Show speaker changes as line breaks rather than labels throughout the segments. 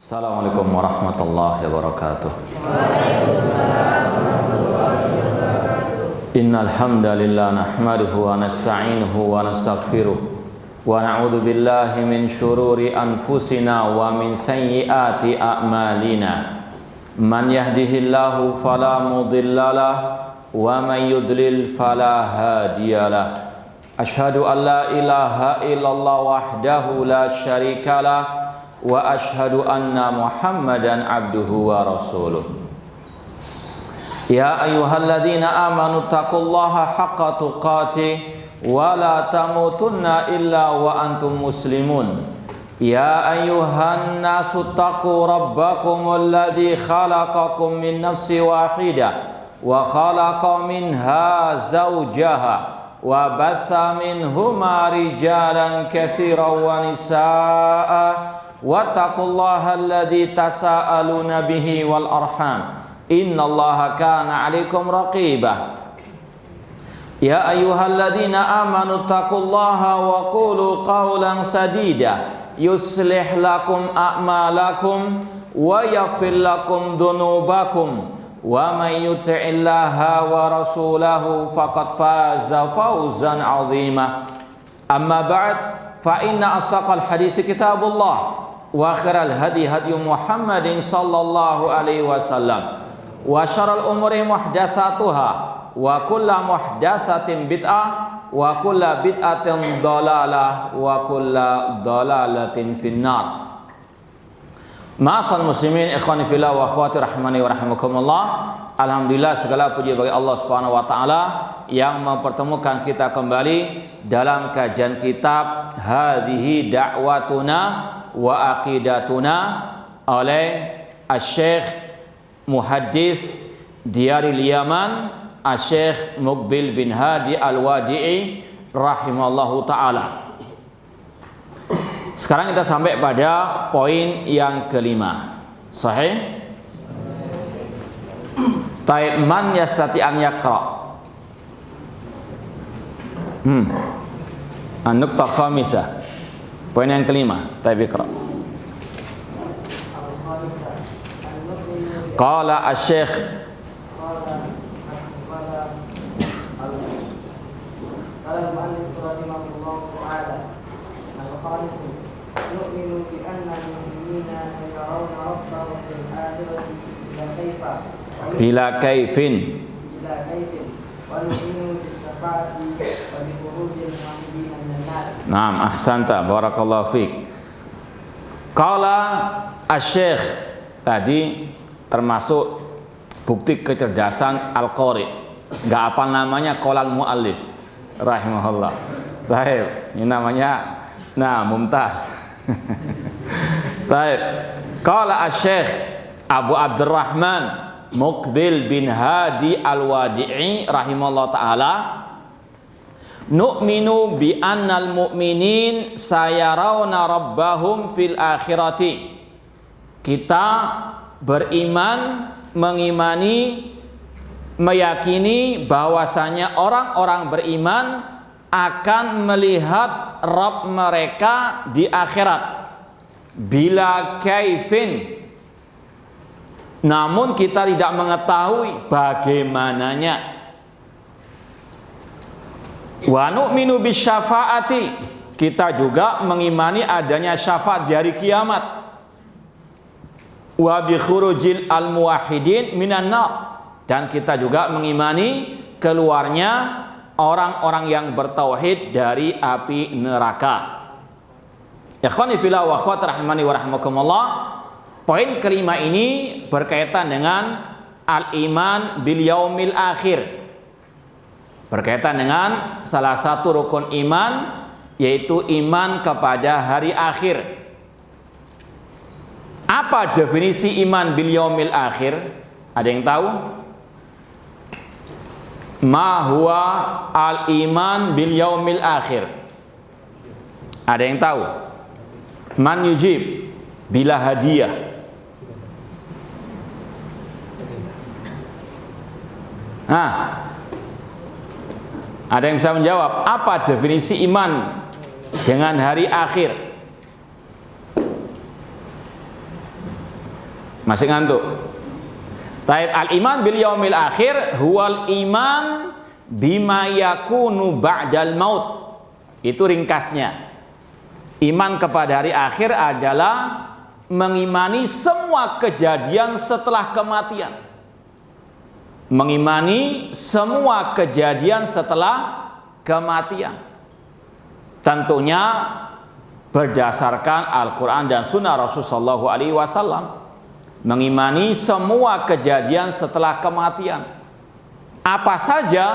Assalamualaikum warahmatullahi wabarakatuh. Innal hamdalillah nahmaduhu wa nasta'inuhu wa nastaghfiruh wa na'udzu billahi min shururi anfusina wa min sayyiati a'malina. Man yahdihillahu fala mudhillalah wa man yudlil fala hadiyalah. Asyhadu an la ilaha illallah wahdahu la syarikalah wa ashhadu anna Muhammadan abduhu wa rasuluh. Ya ayyuhalladzina amanu taqullaha haqqa tuqatih wa la tamutunna illa wa antum muslimun. Ya ayyuhan nasu taqu rabbakumul ladzi khalaqakum min nafsin wahidah wa khalaqa minha zawjaha wa batha minhuma rijalan katsiran wa nisaa'a wattaqullaha alladzi tasaaluna bihi wal arham innallaha kana 'alaikum raqiba. Ya ayyuhalladzina amanu taqullaha wa qulu qawlan sadida yuslih lakum a'malakum wa yaghfir lakum dhunubakum wa may yuti'illaha wa rasulahu faqad faza fawzan 'azima. Amma ba'd, fa inna asaqal hadithi kitabullah wa khairal hadi hadi Muhammadin sallallahu alaihi wasallam wa syarrul umuri muhdatsatuha wa kullu muhdatsatin bid'ah wa kullu bid'atin dhalalah wa kullu dhalalatin finnar. Ma'asal muslimin ikhwani fillah wa akhwati rahimani wa rahimakumullah. Alhamdulillah, segala puji bagi Allah Subhanahu wa taala yang mempertemukan kita kembali dalam kajian kitab Hadhihi Da'watuna wa Aqidatuna oleh Asy-Syaikh Muhaddits Diyaril Yaman Asy-Syaikh Muqbil bin Hadi Al-Wadi'i rahimallahu taala. Sekarang kita sampai pada poin yang kelima. Sahih? Taib man yastati an yaqra. An-nuqtah khamisah. Poin yang kelima, taib iqra. Qala asy-syekh
nu'minu bi anna al-mu'minina yarawna rabbahum fil akhirati
bila kaifin wa nu'minu bis syafa'ati wa bi khurujil mu'minina minan nar. Naam, ahsanta, barakallahu fiik. Qala asy-syekh tadi termasuk bukti kecerdasan al-qari. Enggak apa namanya qalal muallif rahimahullah. Baik, ini namanya mumtaz. Baik. Qala asy-syekh Abu Abdurrahman Muqbil bin Hadi Al-Wadi'i rahimahullah ta'ala, nu'minu bi annal mu'minin sayarawna rabbahum fil akhirati. Kita beriman, mengimani, meyakini bahwasanya orang-orang beriman akan melihat Rabb mereka di akhirat. Bila kaifin, namun kita tidak mengetahui bagaimananya. Wa nu'minu bisyafa'ati, kita juga mengimani adanya syafaat di hari kiamat. Wa bi khurujil al-muwahhidin minan nar, dan kita juga mengimani keluarnya orang-orang yang bertauhid dari api neraka. Ikhwani fillah wa akhwat rahimani wa rahimakumullah. Poin kelima ini berkaitan dengan al-iman bil yaumil akhir. Berkaitan dengan salah satu rukun iman, yaitu iman kepada hari akhir. Apa definisi iman bil yaumil akhir? Ada yang tahu? Ma huwa al-iman bil yaumil akhir? Ada yang tahu? Man yujib bila hadiah? Ada yang bisa menjawab apa definisi iman dengan hari akhir? Masih ngantuk? Taib, al-iman bil yaumil akhir huwal iman bima yakunu ba'dal maut. Itu ringkasnya. Iman kepada hari akhir adalah mengimani semua kejadian setelah kematian. Mengimani semua kejadian setelah kematian. Tentunya berdasarkan Al-Quran dan Sunnah Rasulullah SAW. Mengimani semua kejadian setelah kematian. Apa saja?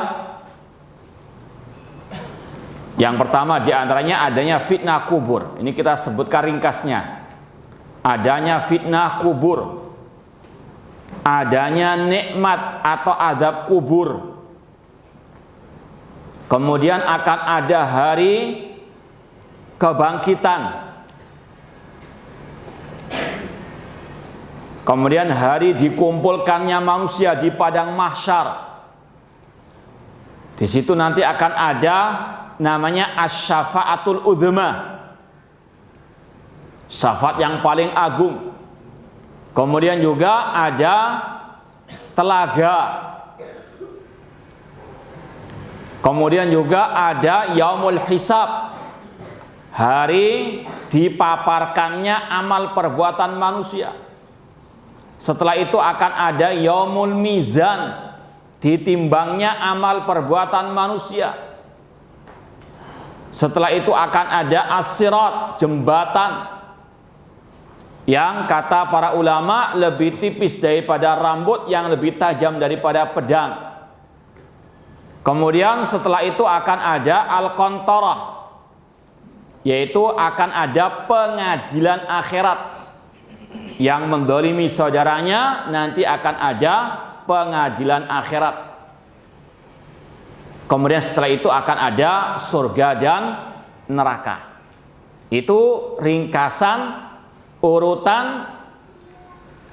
Yang pertama diantaranya adanya fitnah kubur. Ini kita sebutkan ringkasnya. Adanya fitnah kubur, adanya nikmat atau azab kubur, kemudian akan ada hari kebangkitan, kemudian hari dikumpulkannya manusia di padang mahsyar. Di situ nanti akan ada namanya asy-syafa'atul udzma, syafaat yang paling agung. Kemudian juga ada telaga. Kemudian juga ada yaumul hisab, hari dipaparkannya amal perbuatan manusia. Setelah itu akan ada yaumul mizan, ditimbangnya amal perbuatan manusia. Setelah itu akan ada as-sirat, jembatan yang kata para ulama lebih tipis daripada rambut, yang lebih tajam daripada pedang. Kemudian setelah itu akan ada al-qantarah, yaitu akan ada pengadilan akhirat. Yang mendolimi saudaranya nanti akan ada pengadilan akhirat. Kemudian setelah itu akan ada surga dan neraka. Itu ringkasan urutan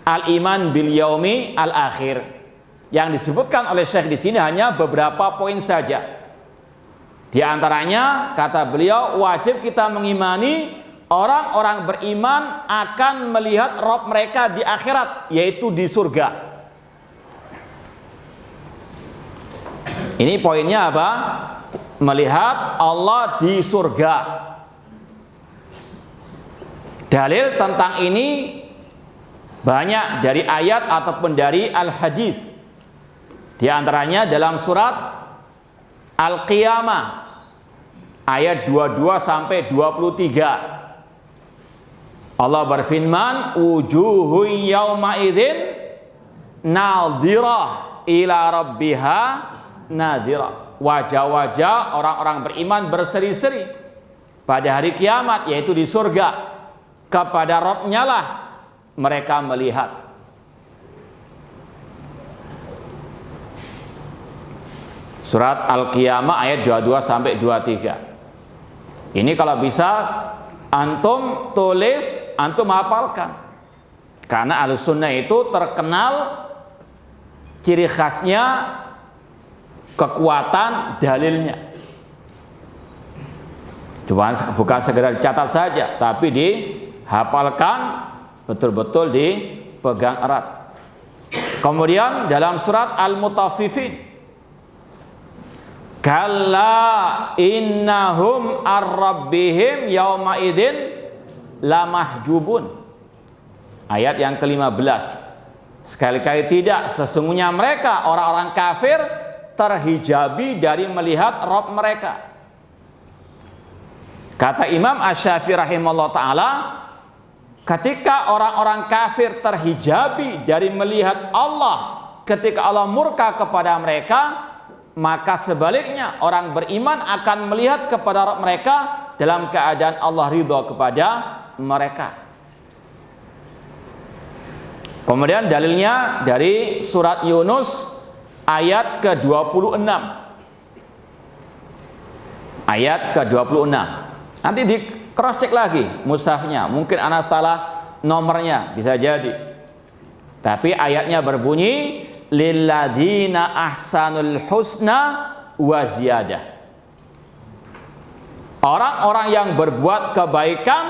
al-iman bil yaumi al-akhir. Yang disebutkan oleh Syekh di sini hanya beberapa poin saja. Di antaranya kata beliau, wajib kita mengimani orang-orang beriman akan melihat Rabb mereka di akhirat, yaitu di surga. Ini poinnya apa? Melihat Allah di surga. Dalil tentang ini banyak dari ayat ataupun dari al-hadis. Di antaranya dalam surat Al-Qiyamah ayat 22 sampai 23. Allah berfirman, wujuhu yawma idzin nadhirah ila rabbiha nadhirah. Wajah-wajah orang-orang beriman berseri-seri pada hari kiamat, yaitu di surga. Kepada Rabb-Nya lah mereka melihat. Surat Al-Qiyamah ayat 22 sampai 23. Ini kalau bisa antum tulis, antum hafalkan. Karena Ahlussunnah itu terkenal ciri khasnya kekuatan dalilnya. Bukan sekedar catat saja, tapi dihafalkan, betul-betul dipegang erat. Kemudian dalam surat Al-Mutaffifin, kalla innahum ar-rabbihim yawma idzin lamahjubun. Ayat yang ke-15. Sekali-kali tidak, sesungguhnya mereka orang-orang kafir terhijabi dari melihat Rabb mereka. Kata Imam Asy-Syafi'i rahimahullah ta'ala, ketika orang-orang kafir terhijabi dari melihat Allah ketika Allah murka kepada mereka, maka sebaliknya orang beriman akan melihat kepada Rabb mereka dalam keadaan Allah ridha kepada mereka. Kemudian dalilnya dari surat Yunus ayat ke-26. Ayat ke-26. Nanti di cross check lagi mushafnya, mungkin anak salah nomornya, bisa jadi. Tapi ayatnya berbunyi lilladzina ahsanul husna wa ziyadah. Orang-orang yang berbuat kebaikan,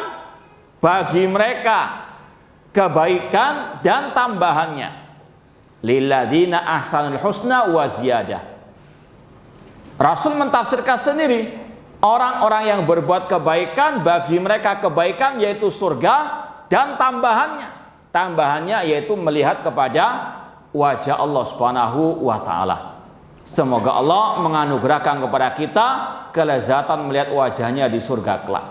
bagi mereka kebaikan dan tambahannya. Lilladzina ahsanul husna wa ziyadah. Rasul mentafsirkan sendiri, orang-orang yang berbuat kebaikan, bagi mereka kebaikan yaitu surga dan tambahannya. Tambahannya yaitu melihat kepada wajah Allah Subhanahu wa taala. Semoga Allah menganugerahkan kepada kita kelezatan melihat wajahnya di surga kelak.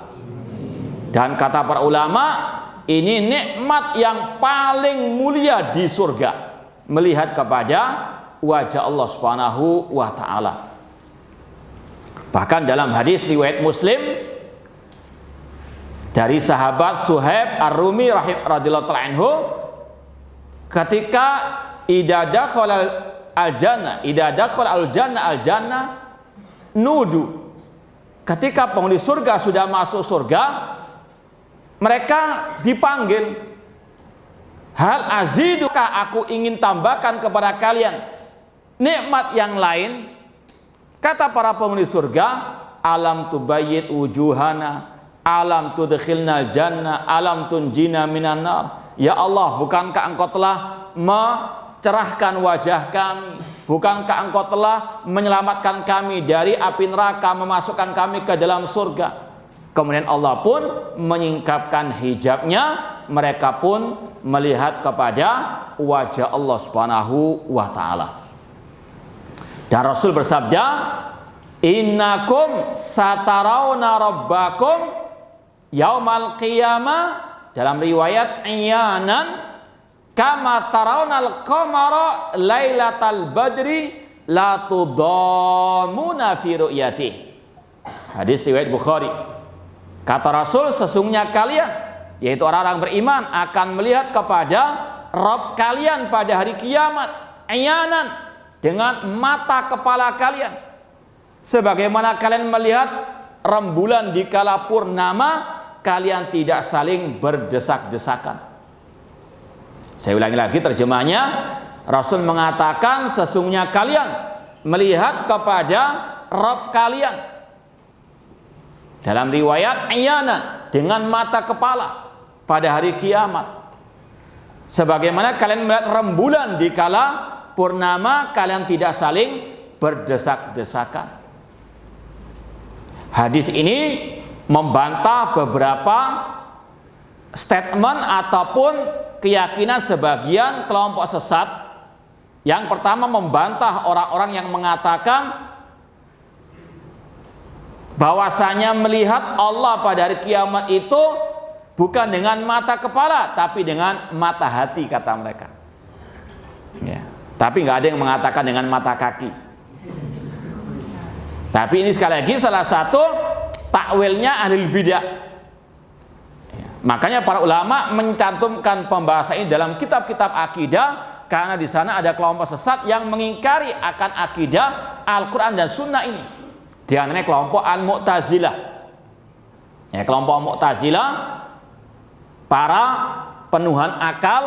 Dan kata para ulama, ini nikmat yang paling mulia di surga, melihat kepada wajah Allah Subhanahu wa taala. Bahkan dalam hadis riwayat Muslim dari sahabat Suhaib Ar-Rumi radhiyallahu ta'ala anhu, ketika idza dakhala al-jannah nudu, ketika penghuni surga sudah masuk surga, mereka dipanggil, hal azidukah, aku ingin tambahkan kepada kalian nikmat yang lain. Kata para penghuni surga, alam tubayyid wujuhana, alam tudkhilnal jannah, alam tunjina minan nar. Ya Allah, bukankah engkau telah mencerahkan wajah kami, bukankah engkau telah menyelamatkan kami dari api neraka, memasukkan kami ke dalam surga. Kemudian Allah pun menyingkapkan hijabnya, mereka pun melihat kepada wajah Allah Subhanahu wa taala. Dan Rasul bersabda, innakum satarawna rabbakum yaumal qiyamah, dalam riwayat iyanan, kama tarawnal qamara lailatal badri la tudamuna fi ru'yati. Hadis riwayat Bukhari. Kata Rasul, sesungguhnya kalian, yaitu orang-orang beriman, akan melihat kepada Rabb kalian pada hari kiamat iyanan, dengan mata kepala kalian, sebagaimana kalian melihat rembulan di kala purnama, kalian tidak saling berdesak-desakan. Saya ulangi lagi terjemahnya. Rasul mengatakan, sesungguhnya kalian melihat kepada Rabb kalian, dalam riwayat iyanan, dengan mata kepala pada hari kiamat, sebagaimana kalian melihat rembulan di kala purnama, kalian tidak saling berdesak-desakan. Hadis ini membantah beberapa statement ataupun keyakinan sebagian kelompok sesat. Yang pertama, membantah orang-orang yang mengatakan bahwasanya melihat Allah pada hari kiamat itu bukan dengan mata kepala, tapi dengan mata hati, kata mereka. Ya. Tapi nggak ada yang mengatakan dengan mata kaki. Tapi ini sekali lagi salah satu takwilnya ahli bidah. Ya. Makanya para ulama mencantumkan pembahasan ini dalam kitab-kitab akidah, karena di sana ada kelompok sesat yang mengingkari akan akidah Al-Quran dan Sunnah ini. Di antaranya kelompok Al-Mu'tazilah. Ya, kelompok Mu'tazilah, para penuhan akal,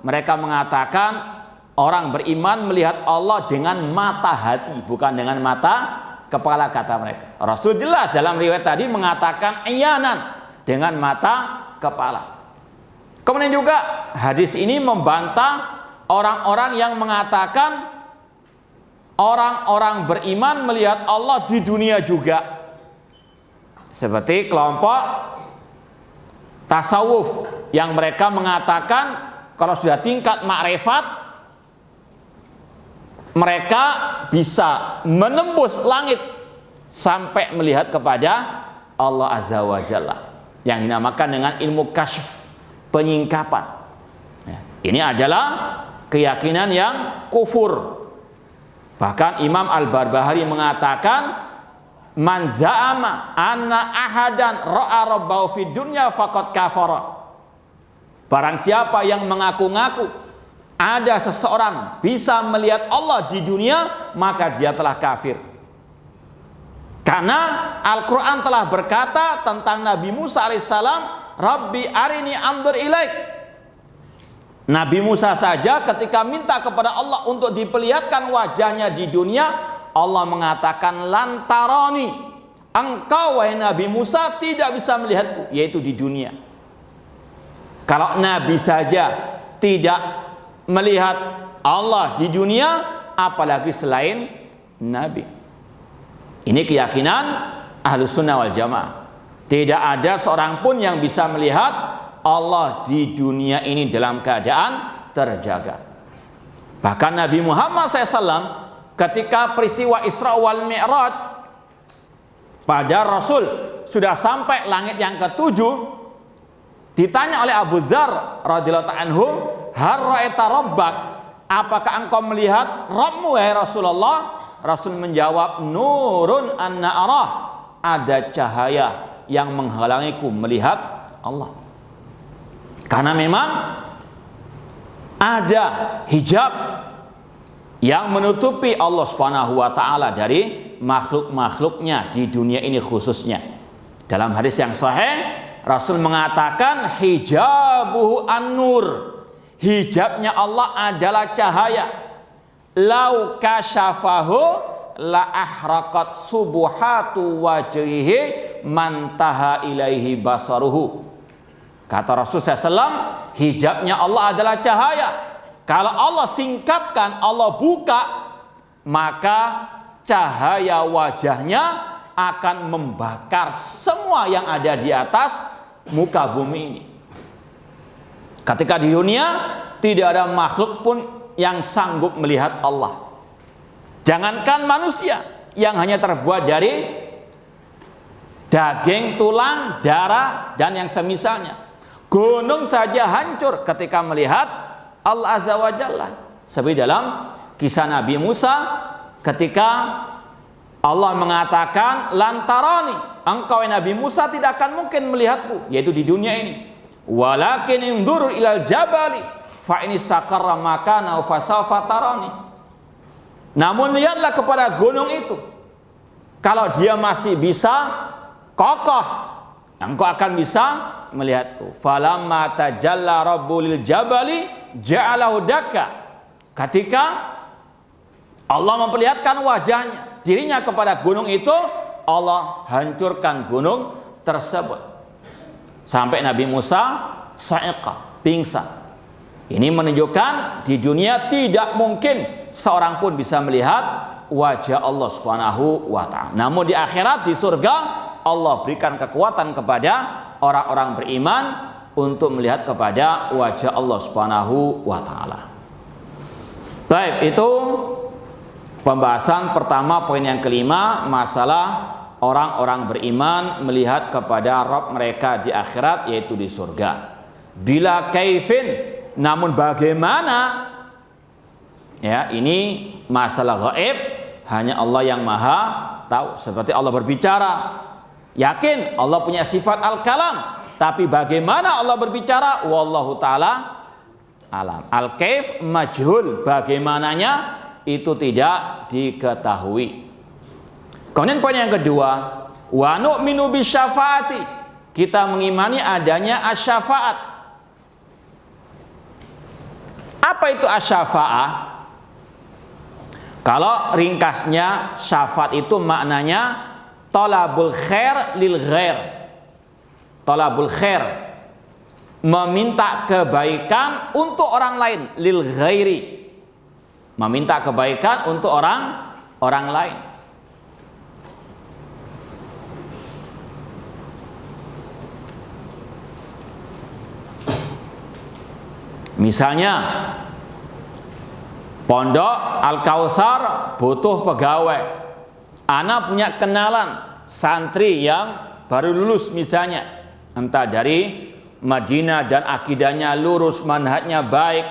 mereka mengatakan orang beriman melihat Allah dengan mata hati, bukan dengan mata kepala, kata mereka. Rasul jelas dalam riwayat tadi mengatakan iyanan, dengan mata kepala. Kemudian juga hadis ini membantah orang-orang yang mengatakan orang-orang beriman melihat Allah di dunia juga, seperti kelompok tasawuf yang mereka mengatakan kalau sudah tingkat makrifat, mereka bisa menembus langit sampai melihat kepada Allah Azza wa Jalla, yang dinamakan dengan ilmu kasyf, penyingkapan. Ya, ini adalah keyakinan yang kufur. Bahkan Imam Al-Barbahari mengatakan, man za'ama anna ahadan ra'a rabbahu fid dunya faqad kafara. Barang siapa yang mengaku-ngaku ada seseorang bisa melihat Allah di dunia, maka dia telah kafir. Karena Al-Quran telah berkata tentang Nabi Musa alaihissalam, Rabbi arini andur ilaik. Nabi Musa saja ketika minta kepada Allah untuk diperlihatkan wajahnya di dunia, Allah mengatakan lantaroni, engkau wahai Nabi Musa tidak bisa melihatku, yaitu di dunia. Kalau Nabi saja tidak melihat Allah di dunia, apalagi selain Nabi. Ini keyakinan Ahlus Sunnah wal Jamaah. Tidak ada seorang pun yang bisa melihat Allah di dunia ini dalam keadaan terjaga. Bahkan Nabi Muhammad SAW ketika peristiwa Isra wal Mi'raj, pada Rasul sudah sampai langit yang ketujuh, ditanya oleh Abu Dzar radhiyallahu ta'ala anhu, "Har ra'aita rabbak?" Apakah engkau melihat Rabbmu wahai Rasulullah? Rasul menjawab, "Nurun anna arah." Ada cahaya yang menghalangiku melihat Allah. Karena memang ada hijab yang menutupi Allah Subhanahu wa taala dari makhluk-makhluknya di dunia ini khususnya. Dalam hadis yang sahih, Rasul mengatakan hijabuhu an-nur. Hijabnya Allah adalah cahaya. Lau kasyafahu la ahraqat subuhatu wajhihi mantaha ilaihi basaruhu. Kata Rasulullah SAW, hijabnya Allah adalah cahaya. Kalau Allah singkapkan, Allah buka, maka cahaya wajahnya akan membakar semua yang ada di atas muka bumi ini. Ketika di dunia tidak ada makhluk pun yang sanggup melihat Allah. Jangankan manusia yang hanya terbuat dari daging, tulang, darah, dan yang semisalnya. Gunung saja hancur ketika melihat Allah Azza wa Jalla. Seperti dalam kisah Nabi Musa ketika Allah mengatakan, "Lantarani, engkau Nabi Musa tidak akan mungkin melihatku," yaitu di dunia ini. "Walakin indzur ilal jabali fa in istaqarra makanahu fasawfa tarani." Namun lihatlah kepada gunung itu. Kalau dia masih bisa kokoh, engkau akan bisa melihatku. Falamma tajalla rabbul jabali ja'alahu dakka. Ketika Allah memperlihatkan wajahnya, dirinya kepada gunung itu, Allah hancurkan gunung tersebut. Sampai Nabi Musa sa'iqa, pingsan. Ini menunjukkan di dunia tidak mungkin seorang pun bisa melihat wajah Allah Subhanahu wa taala. Namun di akhirat, di surga, Allah berikan kekuatan kepada orang-orang beriman untuk melihat kepada wajah Allah Subhanahu wa taala. Baik, itu pembahasan pertama, poin yang kelima, masalah orang-orang beriman melihat kepada Rabb mereka di akhirat, yaitu di surga. Bila kaifin, namun bagaimana? Ya, ini masalah gaib, hanya Allah yang maha tahu. Seperti Allah berbicara, yakin Allah punya sifat al-kalam, tapi bagaimana Allah berbicara, wallahu ta'ala alam. Al-kaif majhul, bagaimananya itu tidak diketahui. Kemudian poin yang kedua, wa nu'minu bisyafaati, kita mengimani adanya asy-syafaat. Apa itu asy-syafa'ah? Kalau ringkasnya, syafaat itu maknanya talabul khair lil ghair. Talabul khair, meminta kebaikan untuk orang lain, lil ghairi, meminta kebaikan untuk orang lain. Misalnya Pondok Al-Kautsar butuh pegawai. Ana punya kenalan santri yang baru lulus misalnya, entah dari Madinah dan akidahnya lurus, manhajnya baik.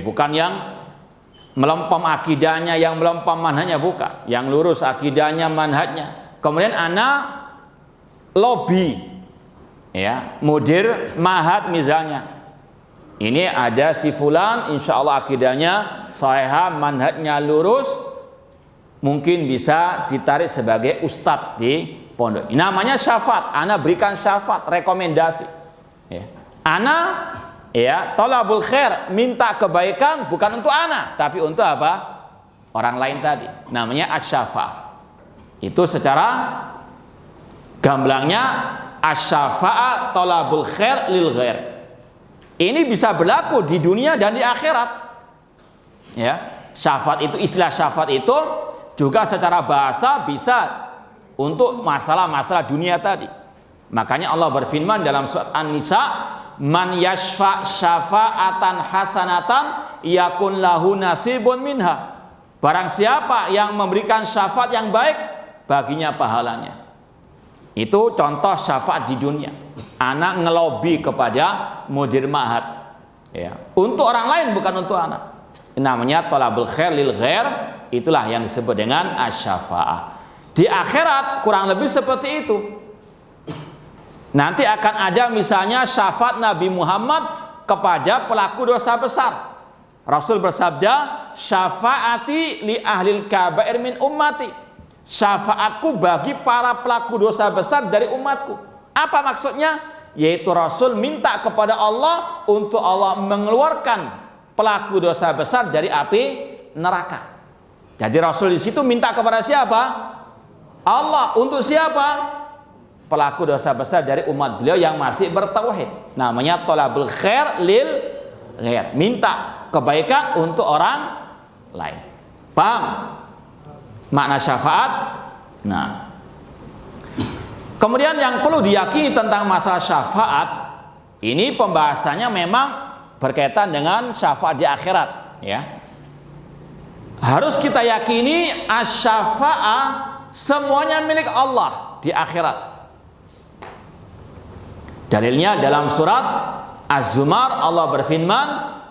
Bukan yang melempem akidahnya, yang melempem manhajnya, bukan. Yang lurus akidahnya, manhajnya. Kemudian ana lobby, ya, mudir mahad misalnya. Ini ada si fulan, insya Allah akidahnya sahihah, manhajnya lurus, mungkin bisa ditarik sebagai ustadz di pondok. Ini namanya syafaat. Ana berikan syafaat, rekomendasi. Ya. Ana, ya, talabul khair, minta kebaikan bukan untuk ana, tapi untuk apa? Orang lain tadi. Namanya asy-syafaat. Itu secara gamblangnya asy-syafaat talabul khair lil ghair. Ini bisa berlaku di dunia dan di akhirat. Ya, syafaat itu, istilah syafaat itu juga secara bahasa bisa untuk masalah-masalah dunia tadi. Makanya Allah berfirman dalam surat An-Nisa, "Man yashfa syafa'atan hasanatan yakun lahu nasibun minha." Barang siapa yang memberikan syafaat yang baik, baginya pahalanya. Itu contoh syafaat di dunia. Anak ngelobi kepada mudir ma'had, ya, untuk orang lain bukan untuk anak. Namanya thalabul khair lil ghair, itulah yang disebut dengan asy-syafa'ah. Di akhirat kurang lebih seperti itu. Nanti akan ada misalnya syafaat Nabi Muhammad kepada pelaku dosa besar. Rasul bersabda, "Syafaati li ahlil kabair min ummati." Syafaatku bagi para pelaku dosa besar dari umatku. Apa maksudnya? Yaitu Rasul minta kepada Allah untuk Allah mengeluarkan pelaku dosa besar dari api neraka. Jadi Rasul di situ minta kepada siapa? Allah. Untuk siapa? Pelaku dosa besar dari umat beliau yang masih bertauhid. Namanya thalabul khair lil ghair. Minta kebaikan untuk orang lain. Paham makna syafaat? Nah, kemudian yang perlu diyakini tentang masalah syafaat, ini pembahasannya memang berkaitan dengan syafaat di akhirat, ya. Harus kita yakini asy-syafa'ah semuanya milik Allah di akhirat. Dalilnya dalam surat Az-Zumar Allah berfirman,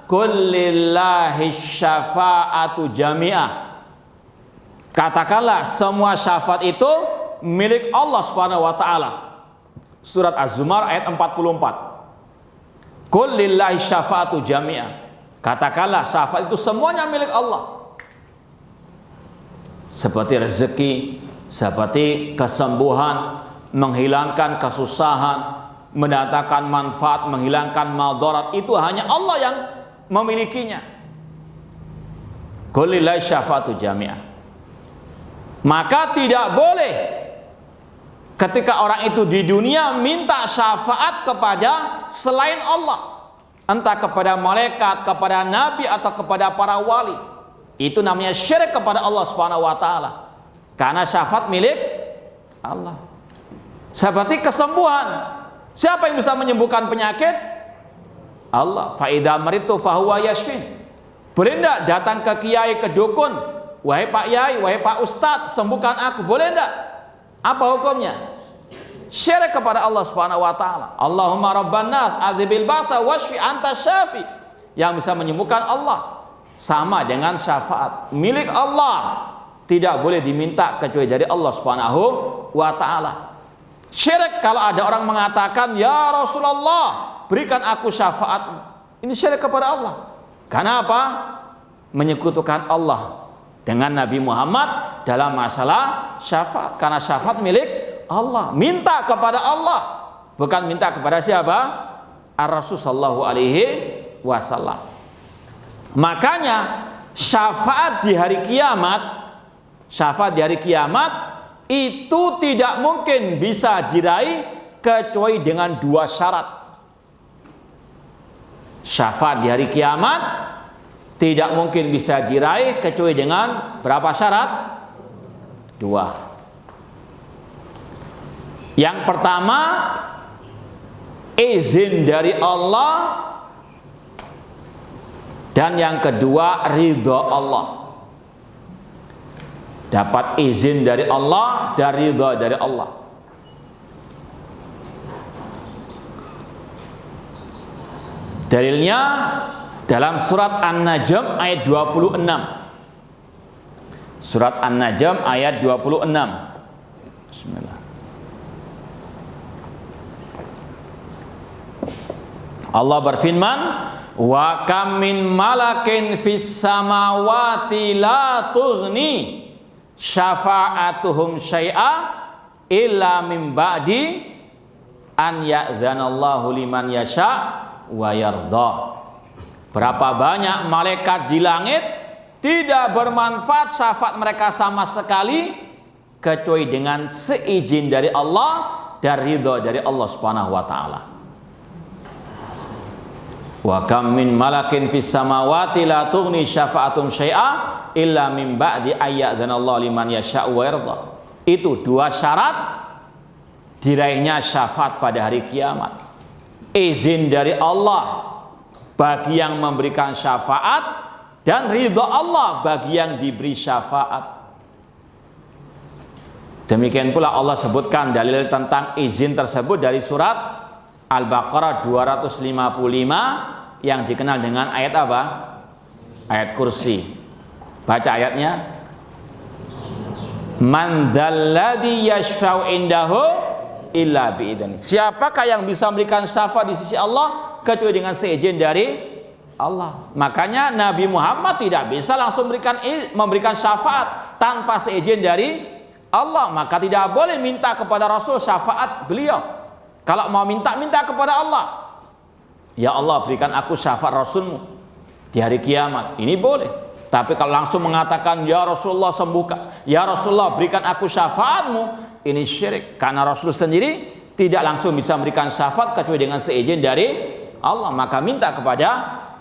"Qul lillahi syafa'atu jami'ah." Katakanlah semua syafaat itu milik Allah Subhanahu wa taala. Surat Az-Zumar ayat 44. Qul lillahi syafa'atu jami'ah. Katakanlah syafaat itu semuanya milik Allah. Seperti rezeki, seperti kesembuhan, menghilangkan kesusahan, mendatangkan manfaat, menghilangkan madarat, itu hanya Allah yang memilikinya. Qul lillahi syafa'atu jami'ah. Maka tidak boleh ketika orang itu di dunia minta syafaat kepada selain Allah, entah kepada malaikat, kepada nabi, atau kepada para wali. Itu namanya syirik kepada Allah Subhanahu wa taala. Karena syafaat milik Allah. Seperti kesembuhan. Siapa yang bisa menyembuhkan penyakit? Allah. Fa idza maritu fa huwa yashfin. Boleh enggak datang ke kiai, ke dukun? Wahai Pak Yai, wahai Pak Ustadz, sembuhkan aku. Boleh enggak? Apa hukumnya? Syirik kepada Allah Subhanahu wa taala. Allahumma rabban nas adzibil ba'sa washfi anta syafi. Yang bisa menyembuhkan Allah. Sama dengan syafaat milik Allah. Tidak boleh diminta kecuali dari Allah Subhanahu wa taala. Syirik kalau ada orang mengatakan, "Ya Rasulullah, berikan aku syafaat." Ini syirik kepada Allah. Karena apa? Menyekutukan Allah dengan Nabi Muhammad dalam masalah syafaat. Karena syafaat milik Allah. Minta kepada Allah, bukan minta kepada siapa? Ar-Rasul sallallahu alaihi wasallam. Makanya syafaat di hari kiamat, syafaat di hari kiamat itu tidak mungkin bisa diraih kecuali dengan dua syarat. Syafaat di hari kiamat tidak mungkin bisa diraih kecuali dengan berapa syarat? Dua. Yang pertama, izin dari Allah, dan yang kedua, ridha Allah. Dapat izin dari Allah dan ridha dari Allah. Dalilnya dalam surat An-Najm ayat 26. Surat An-Najm ayat 26. Bismillah. Allah berfirman, "Wa kam min malakin fis samawati la tughni syafa'atuhum syai'a illa min ba'di an ya'dzanallahu liman yasha' wa yarda." Berapa banyak malaikat di langit tidak bermanfaat syafaat mereka sama sekali kecuali dengan seizin dari Allah dan ridha dari Allah Subhanahu wa taala. Wa kam min malakin fis samawati la tughni syafa'atum syai'a illa min ba'di ayyadzanallahu liman yasha'u wa yarda. Itu dua syarat diraihnya syafaat pada hari kiamat. Izin dari Allah bagi yang memberikan syafaat dan ridha Allah bagi yang diberi syafaat. Demikian pula Allah sebutkan dalil tentang izin tersebut dari surat Al-Baqarah 255 yang dikenal dengan ayat apa? Ayat kursi. Baca ayatnya. Man dzalladzi yashfa'u indahu illa bi'idznih. Siapakah yang bisa memberikan syafaat di sisi Allah kecuali dengan seizin dari Allah. Makanya Nabi Muhammad tidak bisa langsung memberikan syafaat tanpa seizin dari Allah. Maka tidak boleh minta kepada Rasul syafaat beliau. Kalau mau minta kepada Allah. Ya Allah, berikan aku syafaat Rasulmu di hari kiamat. Ini boleh. Tapi kalau langsung mengatakan ya Rasulullah sembuhkan, ya Rasulullah berikan aku syafaatmu, ini syirik. Karena Rasul sendiri tidak langsung bisa memberikan syafaat kecuali dengan seizin dari Allah. Maka minta kepada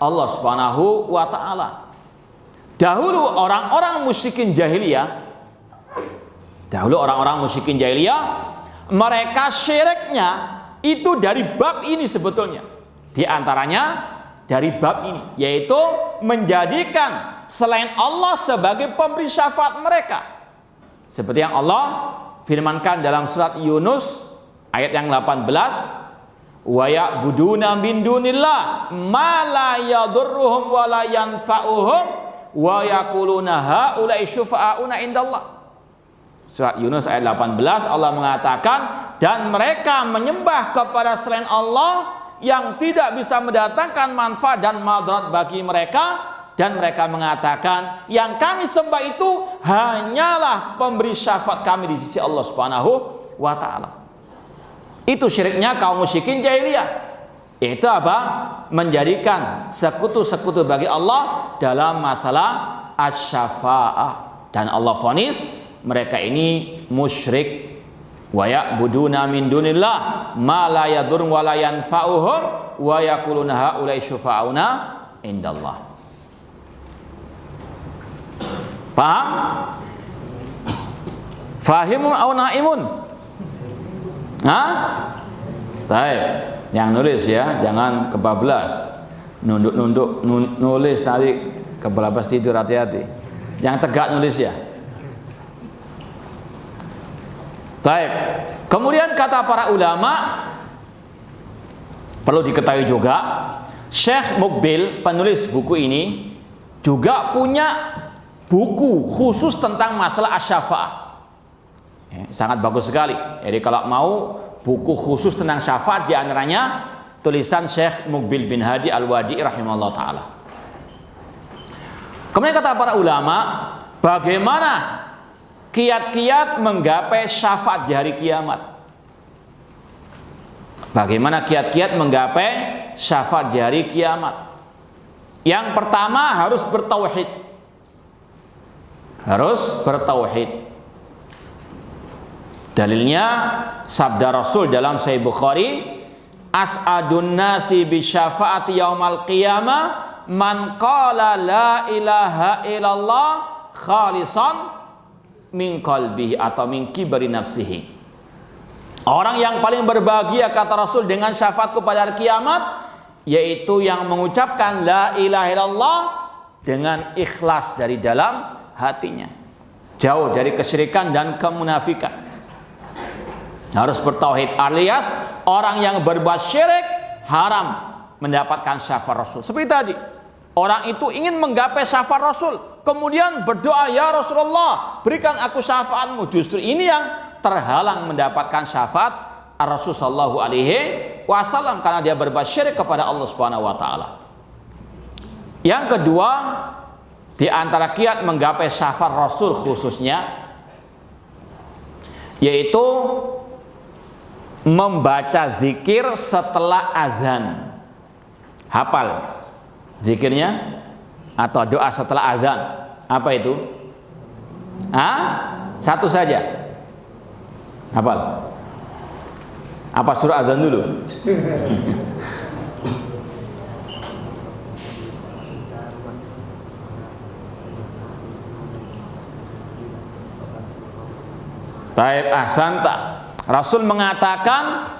Allah Subhanahu wa ta'ala. Dahulu orang-orang musyrikin jahiliyah, mereka syiriknya itu dari bab ini sebetulnya. Di antaranya dari bab ini, yaitu menjadikan selain Allah sebagai pemberi syafaat mereka. Seperti yang Allah firmankan dalam surat Yunus ayat yang 18, wa ya'buduna min dunillah ma la yadurruhum wa la yanfa'uhum wa yaquluna haula'i syufa'auna indallah. Surat Yunus ayat 18 Allah mengatakan, dan mereka menyembah kepada selain Allah yang tidak bisa mendatangkan manfaat dan madarat bagi mereka, dan mereka mengatakan yang kami sembah itu hanyalah pemberi syafaat kami di sisi Allah Subhanahu wa ta'ala. Itu syiriknya kaum musyrikin jahiliyah. Itu apa? Menjadikan sekutu-sekutu bagi Allah dalam masalah asy-syafa'ah. Dan Allah vonis mereka ini musyrik. Wa ya'buduna min dunillah ma la yadurrum wa la yanfa'uhum wa yaquluna haula'i syufa'auna indallah. Paham? Fahimun aw naimun? Hah? Baik, yang nulis ya, jangan kebablas. Nunduk-nunduk nulis tadi kebablas tidur, hati-hati. Yang tegak nulis ya. Baik. Kemudian kata para ulama, perlu diketahui juga, Syekh Muqbil penulis buku ini juga punya buku khusus tentang masalah asy-syafa'ah. Sangat bagus sekali. Jadi kalau mau buku khusus tentang syafaat, di antaranya tulisan Syekh Muqbil bin Hadi Al-Wadi'i rahimahullah ta'ala. Kemudian kata para ulama, bagaimana kiat-kiat menggapai syafaat di hari kiamat? Bagaimana kiat-kiat menggapai syafaat di hari kiamat? Yang pertama harus bertauhid. Harus bertauhid. Dalilnya sabda Rasul dalam Sahih Bukhari, as'adun nasi bi syafaati yaumal qiyamah man qala la ilaha illallah khalisan min qalbihi atau min kibri nafsihi. Orang yang paling berbahagia kata Rasul dengan syafaatku pada hari kiamat, yaitu yang mengucapkan la ilaha illallah dengan ikhlas dari dalam hatinya, jauh dari kesyirikan dan kemunafikan. Harus bertauhid, alias orang yang berbuat syirik haram mendapatkan syafaat Rasul. Seperti tadi, orang itu ingin menggapai syafaat Rasul, kemudian berdoa, ya Rasulullah berikan aku syafaatmu. Justru ini yang terhalang mendapatkan syafaat Rasul sallallahu alaihi wasallam, karena dia berbuat syirik kepada Allah Subhanahu wa taala. Yang kedua, di antara kiat menggapai syafaat Rasul khususnya, yaitu membaca zikir setelah azan. Hafal zikirnya atau doa setelah azan? Apa itu? Satu saja. Hafal. Apa surah azan dulu? Taib ahsanta. Rasul mengatakan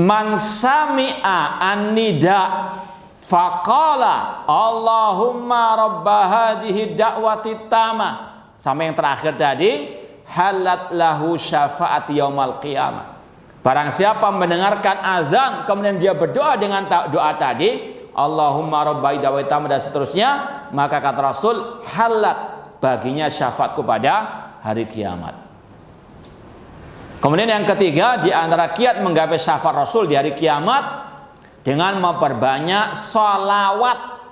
man sami'a an-nida faqala Allahumma rabba hadhihi da'wati tamah, sampai yang terakhir tadi, halat lahu syafaat yaumal qiyamah. Barang siapa mendengarkan azan kemudian dia berdoa dengan doa tadi, Allahumma rabba da'wati tamah dan seterusnya, maka kata Rasul, halat baginya syafaatku pada hari kiamat. Kemudian yang ketiga, di antara kiat menggapai syafaat Rasul di hari kiamat dengan memperbanyak solawat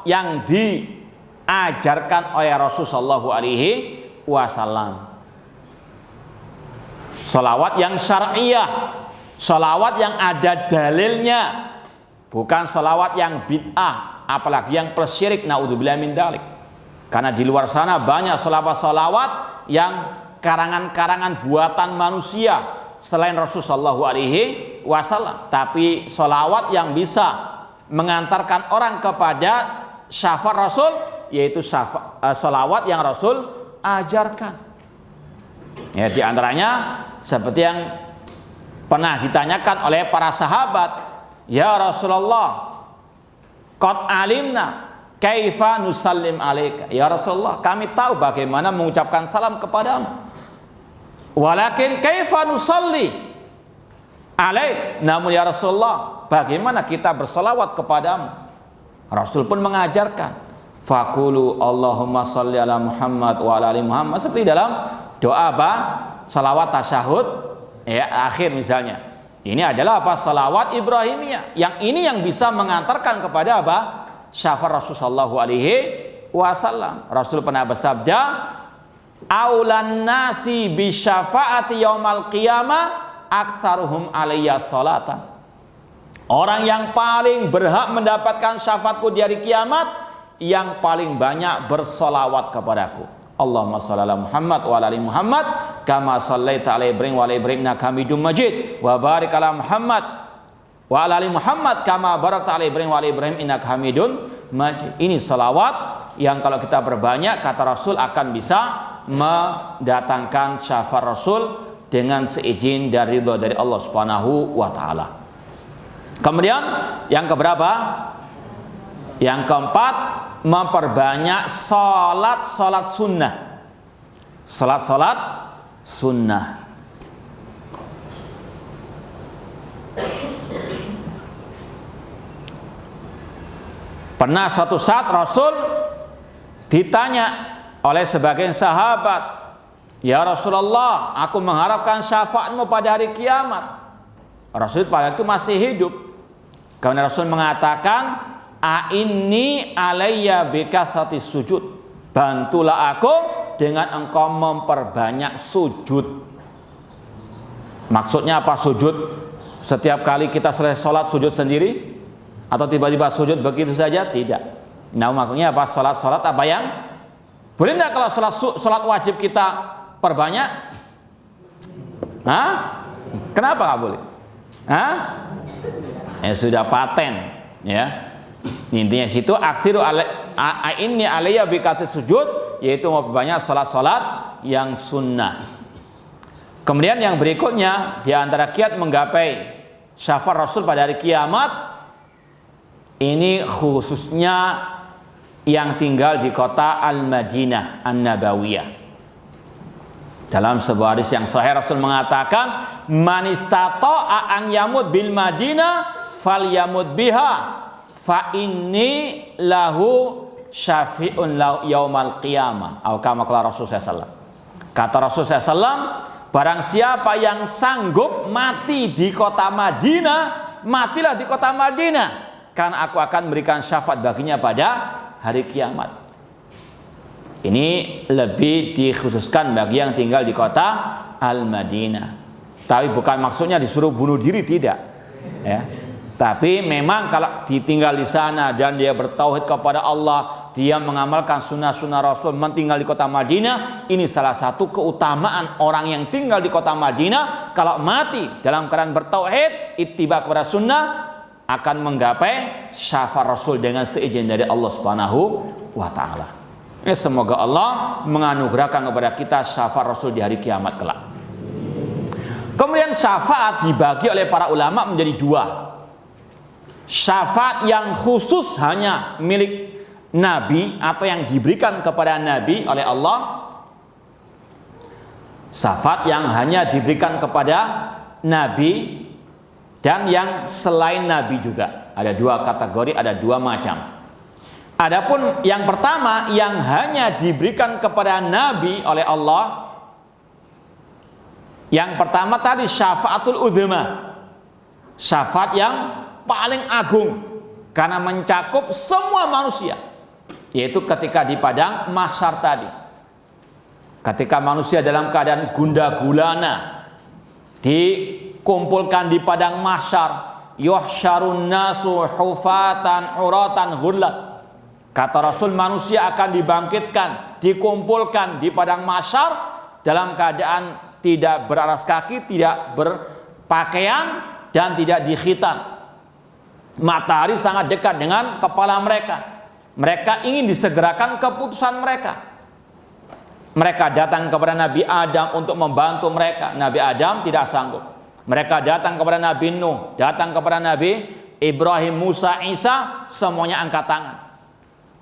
yang diajarkan oleh Rasul Shallallahu Alaihi Wasallam. Solawat yang syar'iyah, solawat yang ada dalilnya, bukan solawat yang bid'ah, apalagi yang plus syirik. Naudzubillah min dzalik. Karena di luar sana banyak solawat-solawat yang karangan-karangan buatan manusia selain Rasulullah Shallallahu Alaihi Wasallam, tapi solawat yang bisa mengantarkan orang kepada syafaat Rasul, yaitu solawat yang Rasul ajarkan. Ya, di antaranya seperti yang pernah ditanyakan oleh para sahabat, ya Rasulullah, qad alimna kaifa nusallim alaika. Ya Rasulullah, kami tahu bagaimana mengucapkan salam kepadamu. Walakin kaifa nusalli alaik. Namun ya Rasulullah, bagaimana kita bersolawat kepadamu? Rasul pun mengajarkan, faqulu Allahumma shalli ala Muhammad wa ala ali Muhammad, seperti dalam doa apa? Salawat tasyahud ya akhir misalnya. Ini adalah apa? Salawat Ibrahimiyah. Yang ini yang bisa mengantarkan kepada apa? Syafaat Rasul sallallahu alaihi wasallam. Rasul pernah bersabda, aulan nasi bi syafaati yaumal qiyamah aktsaruhum alayya salatan. Orang yang paling berhak mendapatkan syafaatku di hari kiamat yang paling banyak bersolawat kepadaku. Allahumma shalli ala Muhammad wa ala ali Muhammad kama shallaita ala Ibrahim wa ala Ibrahim innaka Hamidum Majid wa barik ala Muhammad wa ala ali Muhammad kama barakta ala Ibrahim wa ala Ibrahim innaka Hamidun Majid. Ini salawat yang kalau kita berbanyak, kata Rasul, akan bisa mendatangkan syafaat Rasul dengan seizin dan ridha dari Allah Subhanahu wa taala. Kemudian yang keberapa? Yang keempat, memperbanyak salat sunnah. Salat sunnah. Pernah suatu saat Rasul ditanya oleh sebagian sahabat, ya Rasulullah, aku mengharapkan syafaatmu pada hari kiamat. Rasul pada itu masih hidup. Kemudian Rasul mengatakan, a'inni alayya bikatsati sujud, bantulah aku dengan engkau memperbanyak sujud. Maksudnya apa sujud? Setiap kali kita selesai sholat sujud sendiri? Atau tiba-tiba sujud begitu saja? Tidak. Nah, maksudnya apa? Sholat apa yang? Boleh tidak kalau sholat wajib kita perbanyak? Hah? Kenapa nggak boleh? Hah? Ya sudah paten, ya. Intinya situ aksiru ini alayya bikatsati sujud, yaitu memperbanyak sholat yang sunnah. Kemudian yang berikutnya, di antara kiat menggapai syafaat Rasul pada hari kiamat, ini khususnya yang tinggal di kota Al-Madinah An-Nabawiyah. Dalam sebuah hadis yang sahih Rasul mengatakan, man istata'a an yamut bil Madinah falyamut biha fa inni lahu syafi'un lahu yaumal qiyamah. Atau kama qala Rasul sallallahu alaihi wasallam. Kata Rasul sallallahu alaihi wasallam, barang siapa yang sanggup mati di kota Madinah, matilah di kota Madinah, karena aku akan memberikan syafaat baginya pada hari kiamat. Ini lebih dikhususkan bagi yang tinggal di kota Al-Madinah. Tapi bukan maksudnya disuruh bunuh diri, tidak. Ya. Tapi memang kalau ditinggal di sana dan dia bertauhid kepada Allah, dia mengamalkan sunnah-sunnah Rasul, tinggal di kota Madinah, ini salah satu keutamaan orang yang tinggal di kota Madinah. Kalau mati dalam keadaan bertauhid, ittiba kepada sunnah, akan menggapai syafaat Rasul dengan seizin dari Allah Subhanahu wa taala. Semoga Allah menganugerahkan kepada kita syafaat Rasul di hari kiamat kelak. Kemudian syafaat dibagi oleh para ulama menjadi dua. Syafaat yang khusus hanya milik Nabi atau yang diberikan kepada Nabi oleh Allah. Syafaat yang hanya diberikan kepada Nabi dan yang selain Nabi juga. Ada dua kategori, ada dua macam. Adapun yang pertama yang hanya diberikan kepada Nabi oleh Allah, yang pertama tadi syafaatul udzma, syafaat yang paling agung karena mencakup semua manusia, yaitu ketika di padang mahsyar tadi. Ketika manusia dalam keadaan gundah gulana dikumpulkan di padang mahsyar, yuhsyarun nasu hufatan uratan ghullat. Kata Rasul, manusia akan dibangkitkan, dikumpulkan di padang mahsyar dalam keadaan tidak beralas kaki, tidak berpakaian, dan tidak dikhitan. Matahari sangat dekat dengan kepala mereka. Mereka ingin disegerakan keputusan mereka. Mereka datang kepada Nabi Adam untuk membantu mereka. Nabi Adam tidak sanggup. Mereka datang kepada Nabi Nuh, datang kepada Nabi Ibrahim, Musa, Isa, semuanya angkat tangan.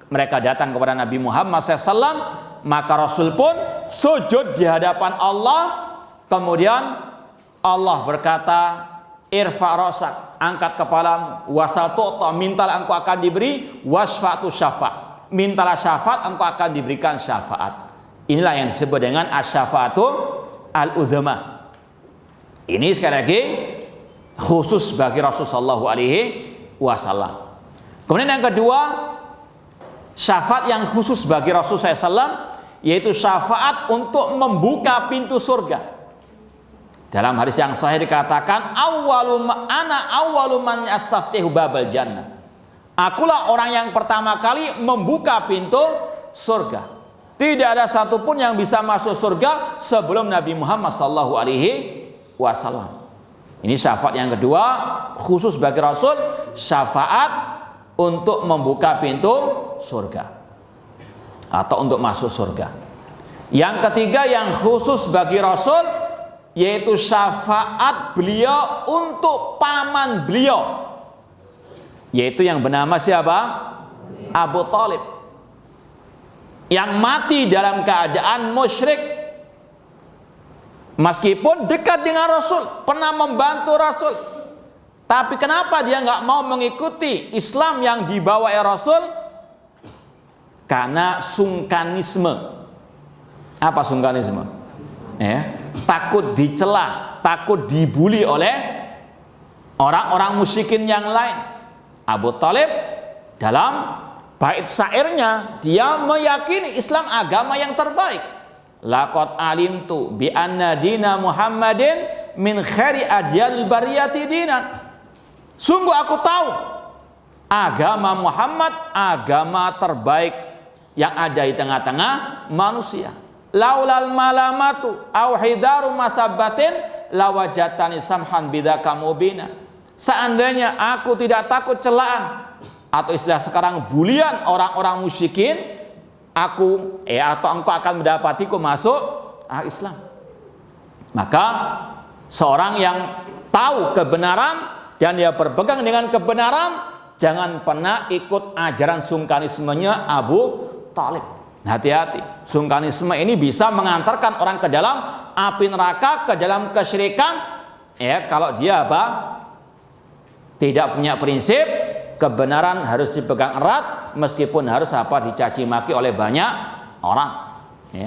Mereka datang kepada Nabi Muhammad SAW, maka Rasul pun sujud di hadapan Allah. Kemudian Allah berkata, irfa rosak, angkat kepalamu, wasal tu'ta, mintalah engkau akan diberi, wasfa'tu syafa', mintalah syafaat, engkau akan diberikan syafaat. Inilah yang disebut dengan asyafa'atu al-udzma. Ini sekali lagi khusus bagi Rasulullah SAW. Kemudian yang kedua, syafaat yang khusus bagi Rasulullah SAW, yaitu syafaat untuk membuka pintu surga. Dalam hadis yang sahih dikatakan, ana awwalu man yastaftihu babal jannah. Akulah orang yang pertama kali membuka pintu surga. Tidak ada satupun yang bisa masuk surga sebelum Nabi Muhammad SAW. Ini syafaat yang kedua khusus bagi Rasul, syafaat untuk membuka pintu surga atau untuk masuk surga. Yang ketiga yang khusus bagi Rasul, yaitu syafaat beliau untuk paman beliau, yaitu yang bernama siapa? Abu Thalib, yang mati dalam keadaan musyrik, meskipun dekat dengan Rasul, pernah membantu Rasul, tapi kenapa dia nggak mau mengikuti Islam yang dibawa oleh Rasul? Karena sungkanisme. Apa sungkanisme? Takut dicela, takut dibuli oleh orang-orang musyrikin yang lain. Abu Thalib dalam bait syairnya dia meyakini Islam agama yang terbaik. Laqad alimtu bi anna dina Muhammadin min khairi adyal bariyati dinan. Sungguh aku tahu agama Muhammad agama terbaik yang ada di tengah-tengah manusia. Laulal malamatu au hidaru masabbatin lawajatani samhan bidzaka mubina. Seandainya aku tidak takut celaan atau istilah sekarang bulian orang-orang musyrikin, aku atau engkau akan mendapatiku masuk Islam. Maka seorang yang tahu kebenaran dan dia berpegang dengan kebenaran, jangan pernah ikut ajaran sungkanismenya Abu Thalib. Hati-hati, sungkanisme ini bisa mengantarkan orang ke dalam api neraka, ke dalam kesyirikan. Kalau dia tidak punya prinsip, kebenaran harus dipegang erat meskipun harus dicaci maki oleh banyak orang.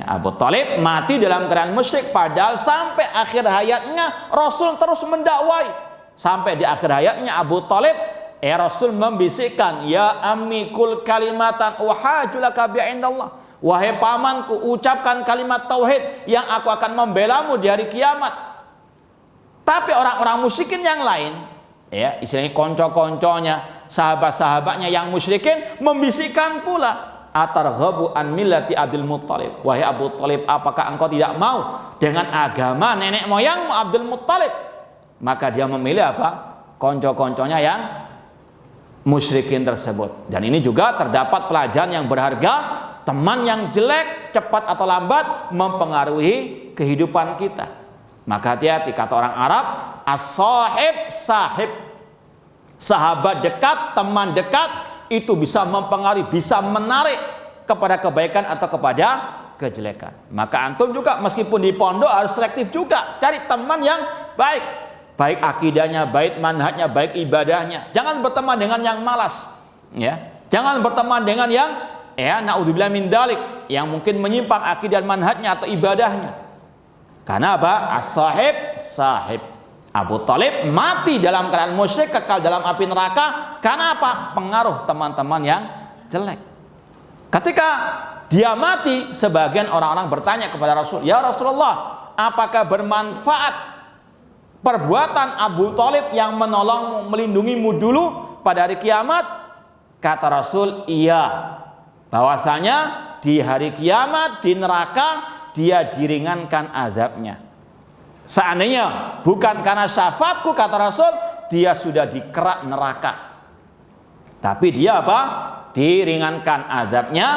Abu Thalib mati dalam keadaan musyrik, padahal sampai akhir hayatnya Rasul terus mendakwai. Sampai di akhir hayatnya Abu Thalib, Rasul membisikkan, ya ammi kul kalimatan uhajulaka bi'indallah. Wahai pamanku, ucapkan kalimat tauhid yang aku akan membelamu di hari kiamat. Tapi orang-orang musyrikin yang lain, istilahnya konco-konconya, sahabat-sahabatnya yang musyrikin membisikkan pula, atarghabu an millati Abdul Muttalib. Wahai Abu Thalib, apakah engkau tidak mau dengan agama nenek moyangmu Abdul Muttalib? Maka dia memilih konco-konconya yang musyrikin tersebut. Dan ini juga terdapat pelajaran yang berharga teman yang jelek cepat atau lambat mempengaruhi kehidupan kita. Maka hati-hati, kata orang Arab, as-sahib sahib. Sahabat dekat, teman dekat itu bisa mempengaruhi, bisa menarik kepada kebaikan atau kepada kejelekan. Maka antum juga meskipun di pondok harus selektif juga, cari teman yang baik. Baik akidahnya, baik manhajnya, baik ibadahnya. Jangan berteman dengan yang malas, ya. Jangan berteman dengan yang naudzubillah min dalik, yang mungkin menyimpang akidah manhajnya atau ibadahnya. Karena apa? As-sahib sahib. Abu Thalib mati dalam keadaan musyrik, kekal dalam api neraka. Karena apa? Pengaruh teman-teman yang jelek. Ketika dia mati, sebagian orang-orang bertanya kepada Rasul, "Ya Rasulullah, apakah bermanfaat perbuatan Abu Thalib yang menolongmu, melindungimu dulu pada hari kiamat?" Kata Rasul, "Iya. Bahwasanya di hari kiamat di neraka dia diringankan azabnya. Seandainya bukan karena syafaatku," kata Rasul, "dia sudah dikerak neraka. Tapi dia apa? Diringankan azabnya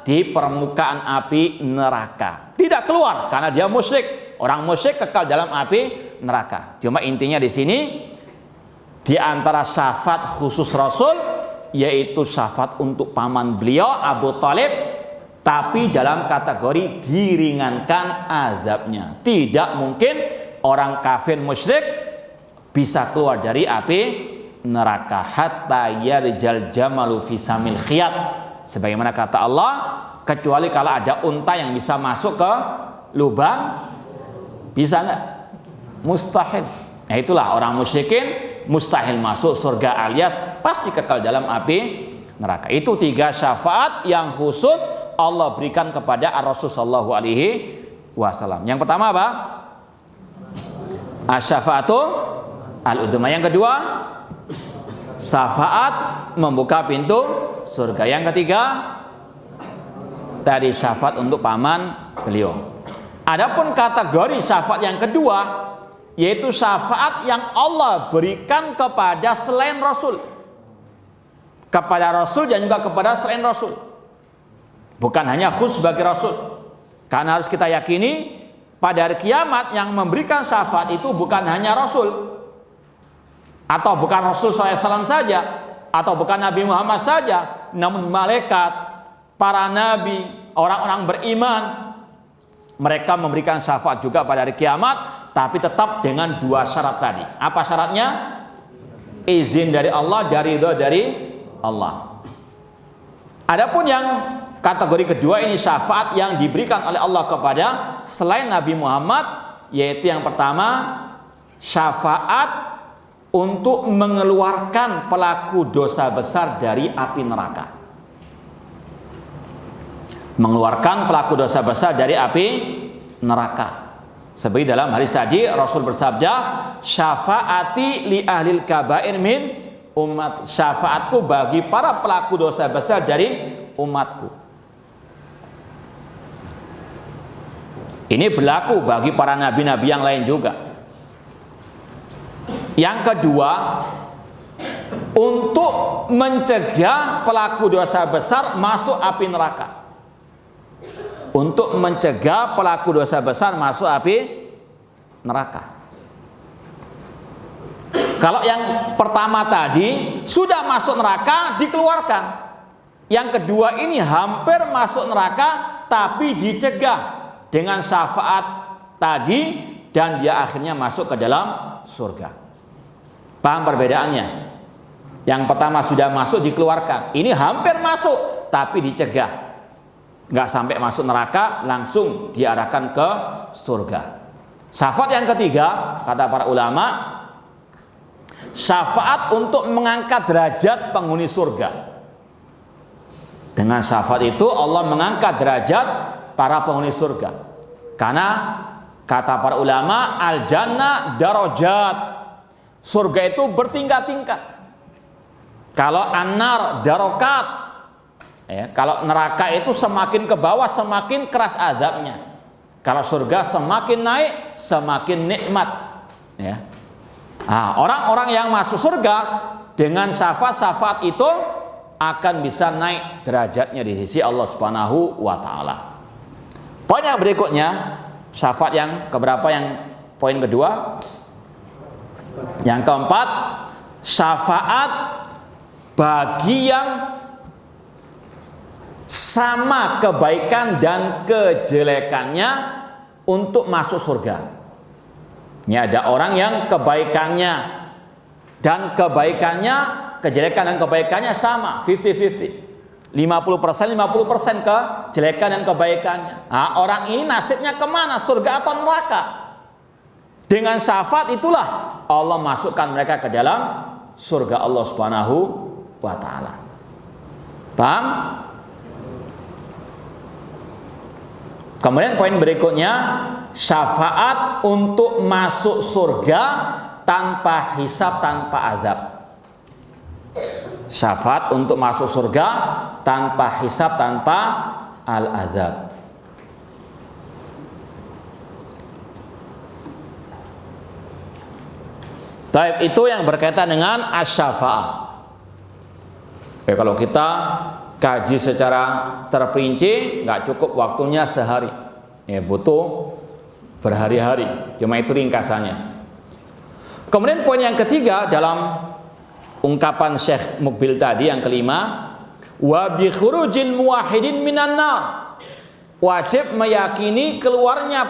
di permukaan api neraka. Tidak keluar karena dia musyrik. Orang musyrik kekal dalam api neraka." Cuma intinya di sini, di antara syafaat khusus Rasul yaitu syafaat untuk paman beliau Abu Thalib, tapi dalam kategori diringankan azabnya. Tidak mungkin orang kafir musyrik bisa keluar dari api neraka hatta yarjal jamalu fi samil khiyat, sebagaimana kata Allah, kecuali kalau ada unta yang bisa masuk ke lubang. Bisa enggak? Mustahil. Nah, itulah orang musyrikin mustahil masuk surga alias pasti kekal dalam api neraka. Itu 3 syafaat yang khusus Allah berikan kepada Rasul sallallahu alaihi wasallam. Yang pertama apa? Asy-syafaatu al-udhma. Yang kedua, syafaat membuka pintu surga. Yang ketiga, tadi syafaat untuk paman beliau. Adapun kategori syafaat yang kedua, yaitu syafaat yang Allah berikan kepada selain Rasul, kepada Rasul dan juga kepada selain Rasul. Bukan hanya khusus bagi Rasul. Karena harus kita yakini pada hari kiamat yang memberikan syafaat itu bukan hanya Rasul, atau bukan Rasul SAW saja, atau bukan Nabi Muhammad saja, namun malaikat, para nabi, orang-orang beriman, mereka memberikan syafaat juga pada hari kiamat, tapi tetap dengan 2 syarat tadi. Apa syaratnya? Izin dari Allah, dari ridha dari Allah. Adapun yang kategori kedua ini syafaat yang diberikan oleh Allah kepada selain Nabi Muhammad, yaitu yang pertama syafaat untuk mengeluarkan pelaku dosa besar dari api neraka. Mengeluarkan pelaku dosa besar dari api neraka. Seperti dalam hadis tadi Rasul bersabda, "Syafaati li ahlil kabair min umat." Syafaatku bagi para pelaku dosa besar dari umatku. Ini berlaku bagi para nabi-nabi yang lain juga. Yang kedua, untuk mencegah pelaku dosa besar masuk api neraka. Untuk mencegah pelaku dosa besar masuk api neraka. Kalau yang pertama tadi sudah masuk neraka dikeluarkan. Yang kedua ini hampir masuk neraka tapi dicegah dengan syafaat tadi dan dia akhirnya masuk ke dalam surga. Paham perbedaannya? Yang pertama sudah masuk dikeluarkan. Ini hampir masuk tapi dicegah. Nggak sampai masuk neraka, langsung diarahkan ke surga. Syafaat yang ketiga, kata para ulama, syafaat untuk mengangkat derajat penghuni surga. Dengan syafaat itu Allah mengangkat derajat para penghuni surga. Karena kata para ulama, al-jannah darajat. Surga itu bertingkat-tingkat. Kalau an-nar darokat. Ya, kalau neraka itu semakin ke bawah semakin keras azabnya. Kalau surga semakin naik semakin nikmat. Ya. Nah, orang-orang yang masuk surga dengan syafaat-syafaat itu akan bisa naik derajatnya di sisi Allah Subhanahu wa taala. Poin yang berikutnya, syafaat yang keberapa, yang poin kedua? Yang keempat, syafaat bagi yang sama kebaikan dan kejelekannya untuk masuk surga. Ini ada orang yang kebaikannya dan kebaikannya, kejelekan dan kebaikannya sama, 50-50. 50% kejelekan dan kebaikannya. Nah, orang ini nasibnya kemana? Surga atau neraka? Dengan syafaat itulah Allah masukkan mereka ke dalam surga Allah Subhanahu wa taala. Paham? Kemudian poin berikutnya, syafaat untuk masuk surga tanpa hisab, tanpa azab. Syafaat untuk masuk surga tanpa hisab, tanpa al-azab. Taib, itu yang berkaitan dengan asy-syafa'ah. Kalau kita kaji secara terperinci, nggak cukup waktunya sehari, butuh berhari-hari. Cuma itu ringkasannya. Kemudian poin yang ketiga dalam ungkapan Syekh Mukbil tadi, yang kelima, wa bi khurujil muwahhidin minan nar. Wajib meyakini keluarnya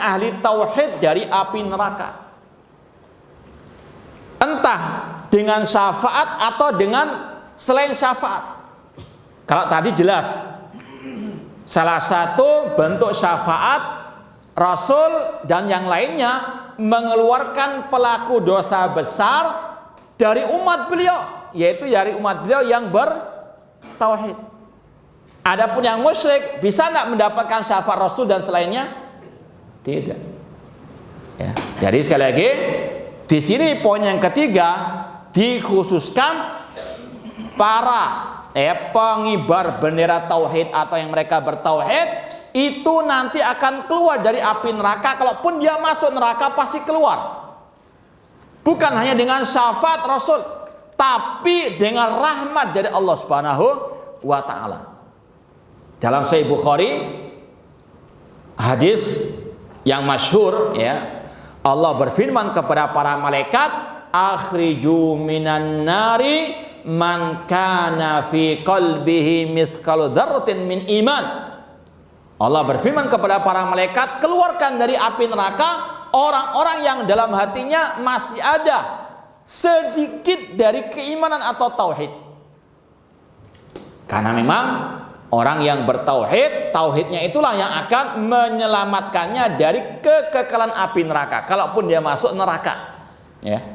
ahli tauhid dari api neraka. Entah dengan syafaat atau dengan selain syafaat. Kalau tadi jelas, salah satu bentuk syafaat Rasul dan yang lainnya mengeluarkan pelaku dosa besar dari umat beliau, yaitu dari umat beliau yang bertauhid. Adapun yang musyrik bisa tidak mendapatkan syafaat Rasul dan selainnya? Tidak. Ya. Jadi sekali lagi, di sini poin yang ketiga dikhususkan para pengibar bendera tauhid atau yang mereka bertauhid itu nanti akan keluar dari api neraka. Kalaupun dia masuk neraka pasti keluar. Bukan hanya dengan syafaat Rasul, tapi dengan rahmat dari Allah Subhanahu wa taala. Dalam Sahih Bukhari, hadis yang masyhur, Allah berfirman kepada para malaikat, akhriju minan nari man kana fi qalbihi mithqalu dzarratin min iman. Allah berfirman kepada para malaikat, keluarkan dari api neraka orang-orang yang dalam hatinya masih ada sedikit dari keimanan atau tauhid. Karena memang orang yang bertauhid, tauhidnya itulah yang akan menyelamatkannya dari kekekalan api neraka, kalaupun dia masuk neraka. Ya.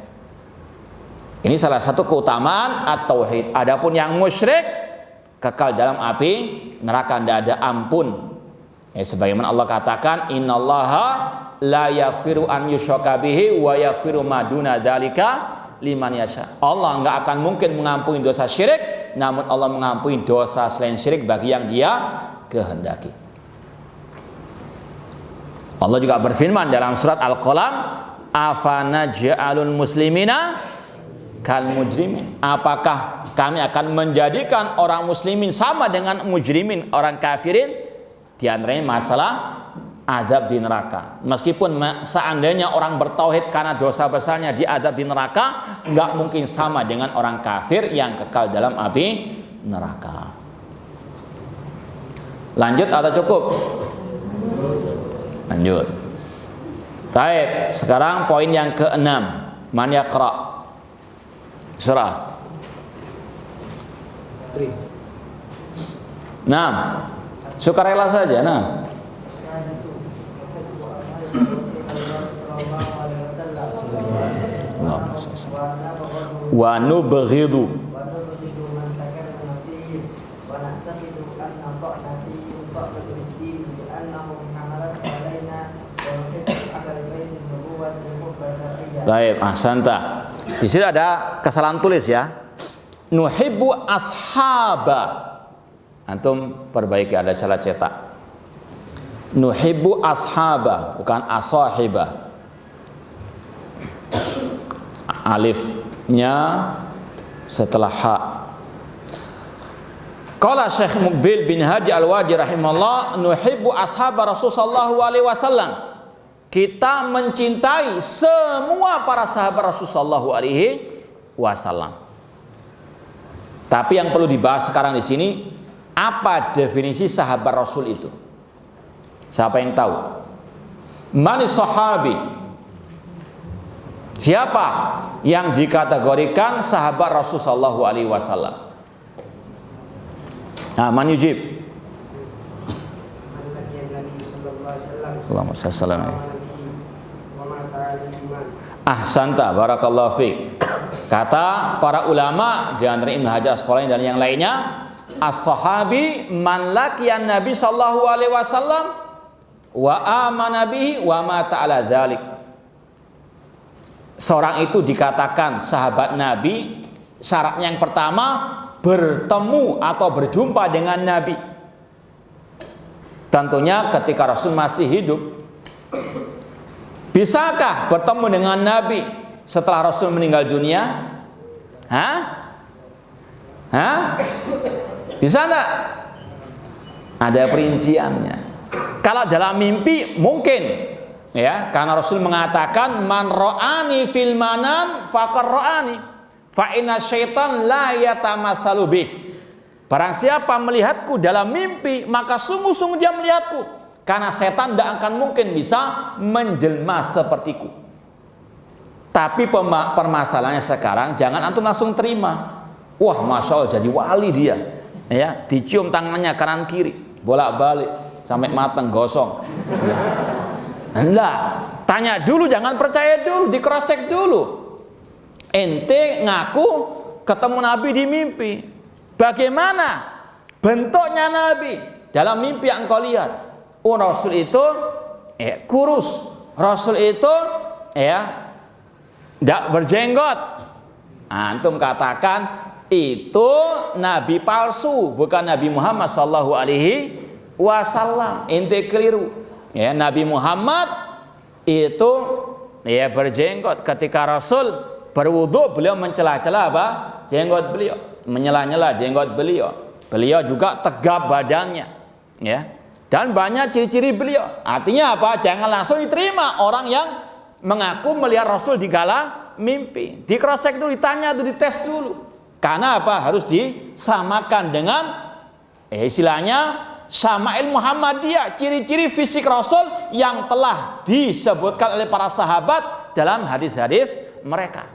Ini salah satu keutamaan at-tauhid. Adapun yang musyrik kekal dalam api neraka, tidak ada ampun. Sebagaimana Allah katakan, innallaha la yaghfiru an yushraka bihi wa yaghfiru ma duna dzalika liman yasha. Allah enggak akan mungkin mengampuni dosa syirik, namun Allah mengampuni dosa selain syirik bagi yang Dia kehendaki. Allah juga berfirman dalam surat Al-Qalam, afanaj'alul muslimina kal mujrimin. Apakah kami akan menjadikan orang muslimin sama dengan mujrimin, orang kafirin? Di antaranya masalah azab di neraka. Meskipun seandainya orang bertauhid karena dosa besarnya diazab di neraka, nggak mungkin sama dengan orang kafir yang kekal dalam api neraka. Lanjut atau cukup? Lanjut. Baik, sekarang poin yang ke-6. Man yaqra? Surah. Nah, sukarela saja. Nah, wa nubghidu Baik, ahsanta. Di sini ada kesalahan tulis ya. Nuhibbu ashaba. Antum perbaiki, ada salah cetak. Nuhibbu ashaba, bukan asahiba. Alifnya setelah ha. Qala Syekh Muqbil bin Hadi Al-Wadi rahimahullah, nuhibbu ashab Rasulullah sallallahu alaihi wasallam. Kita mencintai semua para sahabat Rasulullah sallallahu alaihi wasallam. Tapi yang perlu dibahas sekarang di sini, apa definisi sahabat Rasul itu? Siapa yang tahu? Manis sahabi? Siapa yang dikategorikan sahabat Rasul sallallahu alaihi wasallam? Man yujib? Allahumma salli alaihi. Ahsanta, barakallahu fiik. Kata para ulama di antara Ibnu Hajar Asqalani dan yang lainnya, as-sahabi man laqiyan Nabi sallallahu alaihi wasallam wa amana bihi wa mata ala dzalik. Seorang itu dikatakan sahabat Nabi, syaratnya yang pertama bertemu atau berjumpa dengan Nabi. Tentunya ketika Rasul masih hidup. Bisakah bertemu dengan Nabi setelah Rasul meninggal dunia? Bisa enggak? Ada perinciannya. Kalau dalam mimpi mungkin, ya, karena Rasul mengatakan man ra'ani fil manan faqad ra'ani fa inna syaitan la yatamatsalu bih. Barang siapa melihatku dalam mimpi, maka sungguh-sungguh dia melihatku. Karena setan tidak akan mungkin bisa menjelma sepertiku. Tapi permasalahannya sekarang, jangan antum langsung terima. Wah, masya Allah jadi wali dia, ya, dicium tangannya kanan kiri, bolak-balik sampai matang gosong. Enggak, tanya dulu, jangan percaya dulu, di cross check dulu. Ente ngaku ketemu Nabi di mimpi. Bagaimana bentuknya Nabi dalam mimpi yang engkau lihat? Oh, Rasul itu kurus, Rasul itu tidak berjenggot. Antum katakan itu Nabi palsu, bukan Nabi Muhammad sallallahu alaihi wasallam. Ente keliru. Ya, Nabi Muhammad itu berjenggot. Ketika Rasul berwudu, beliau mencela-cela apa? Jenggot beliau, menyela-nyela jenggot beliau. Beliau juga tegap badannya, ya. Dan banyak ciri-ciri beliau. Artinya apa? Jangan langsung diterima orang yang mengaku melihat Rasul di kala mimpi. Di cross check dulu, ditanya dulu, dites dulu. Karena apa? Harus disamakan dengan istilahnya Syama'il Muhammadiyah, ciri-ciri fisik Rasul yang telah disebutkan oleh para sahabat dalam hadis-hadis mereka.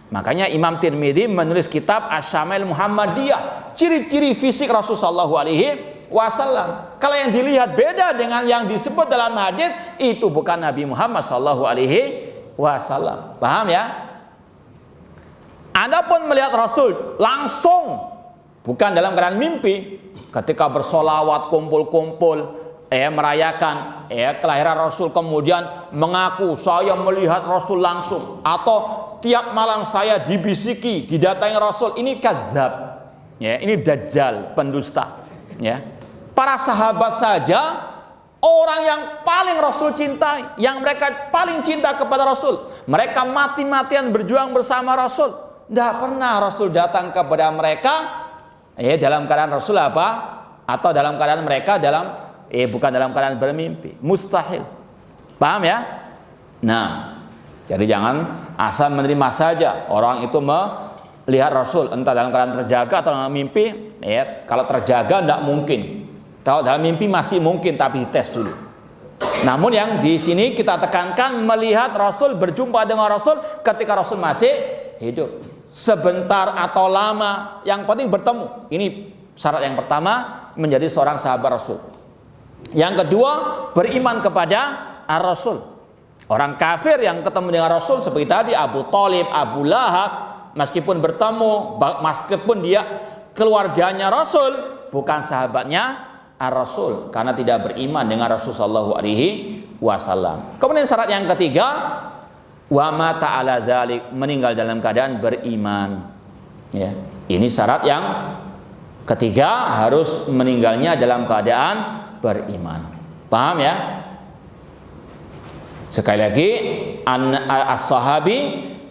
Makanya Imam Tirmidzi menulis kitab Asy-Syama'il Muhammadiyah, ciri-ciri fisik Rasul sallallahu alaihi wasallam. Kalau yang dilihat beda dengan yang disebut dalam hadis, itu bukan Nabi Muhammad sallallahu alaihi wasallam. Paham ya? Adapun melihat Rasul langsung, bukan dalam keadaan mimpi, ketika bersolawat kumpul-kumpul, merayakan kelahiran Rasul, kemudian mengaku saya melihat Rasul langsung, atau tiap malam saya dibisiki didatangi Rasul, ini kadzab, ya, ini dajjal, pendusta, ya. Para sahabat saja orang yang paling Rasul cintai, yang mereka paling cinta kepada Rasul, mereka mati-matian berjuang bersama Rasul. Tidak pernah Rasul datang kepada mereka dalam keadaan Rasul apa? Atau dalam keadaan mereka bukan dalam keadaan bermimpi. Mustahil. Paham ya? Nah, jadi jangan asal menerima saja orang itu melihat Rasul entah dalam keadaan terjaga atau dalam mimpi. Kalau terjaga tidak mungkin. Kalau dalam mimpi masih mungkin, tapi dites dulu. Namun yang di sini kita tekankan melihat Rasul, berjumpa dengan Rasul ketika Rasul masih hidup. Sebentar atau lama, yang penting bertemu. Ini syarat yang pertama menjadi seorang sahabat Rasul. Yang kedua, beriman kepada Ar-Rasul. Orang kafir yang ketemu dengan Rasul seperti tadi Abu Thalib, Abu Lahab, meskipun bertemu, meskipun dia keluarganya Rasul, bukan sahabatnya Ar-Rasul, karena tidak beriman dengan Rasul sallallahu alaihi wasallam. Kemudian syarat yang ketiga, wa mata ala dzalik, meninggal dalam keadaan beriman. Ya, ini syarat yang ketiga, harus meninggalnya dalam keadaan beriman. Paham ya? Sekali lagi, as-sahabi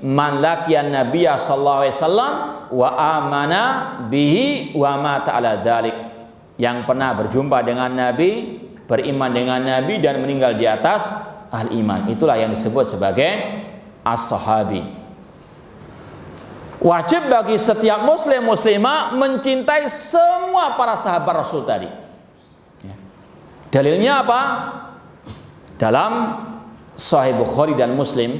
man laqiyan nabiyya sallallahu alaihi wasallam wa amana bihi wa mata ala dzalik. Yang pernah berjumpa dengan Nabi, beriman dengan Nabi dan meninggal di atas al-iman. Itulah yang disebut sebagai as-sahabi. Wajib bagi setiap muslim muslimah mencintai semua para sahabat Rasul tadi. Dalilnya apa? Dalam Sahih Bukhari dan Muslim,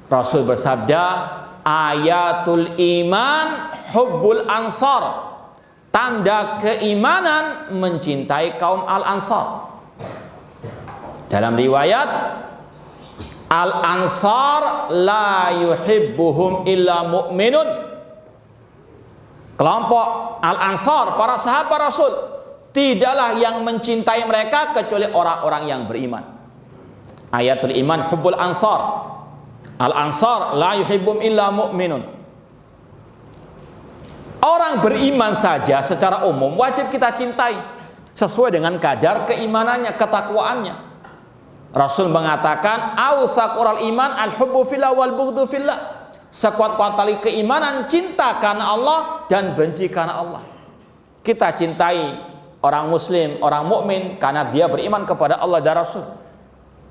Rasul bersabda, ayatul iman hubbul ansar. Tanda keimanan mencintai kaum al-ansar. Dalam riwayat, al-ansar la yuhibbuhum illa mu'minun. Kelompok al-ansar, para sahabat Rasul, tidaklah yang mencintai mereka kecuali orang-orang yang beriman. Ayatul iman hubbul ansar. Al-ansar la yuhibbum illa mu'minun. Orang beriman saja secara umum wajib kita cintai sesuai dengan kadar keimanannya, ketakwaannya. Rasul mengatakan, "Awsaqul iman al-hubbu fillah wal bughdu fillah." Sekuat-kuat tali keimanan cinta karena Allah dan benci karena Allah. Kita cintai orang muslim, orang mukmin karena dia beriman kepada Allah dan Rasul.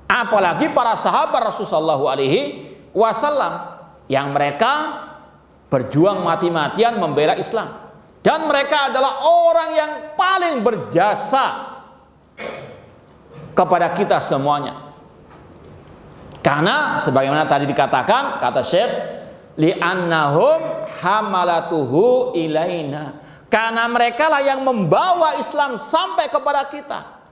Apalagi para sahabat Rasul sallallahu alaihi wasallam yang mereka berjuang mati-matian membela Islam, dan mereka adalah orang yang paling berjasa kepada kita semuanya. Karena sebagaimana tadi dikatakan, kata Syekh, li'annahum hamalatuhu ilaina. Karena mereka lah yang membawa Islam sampai kepada kita.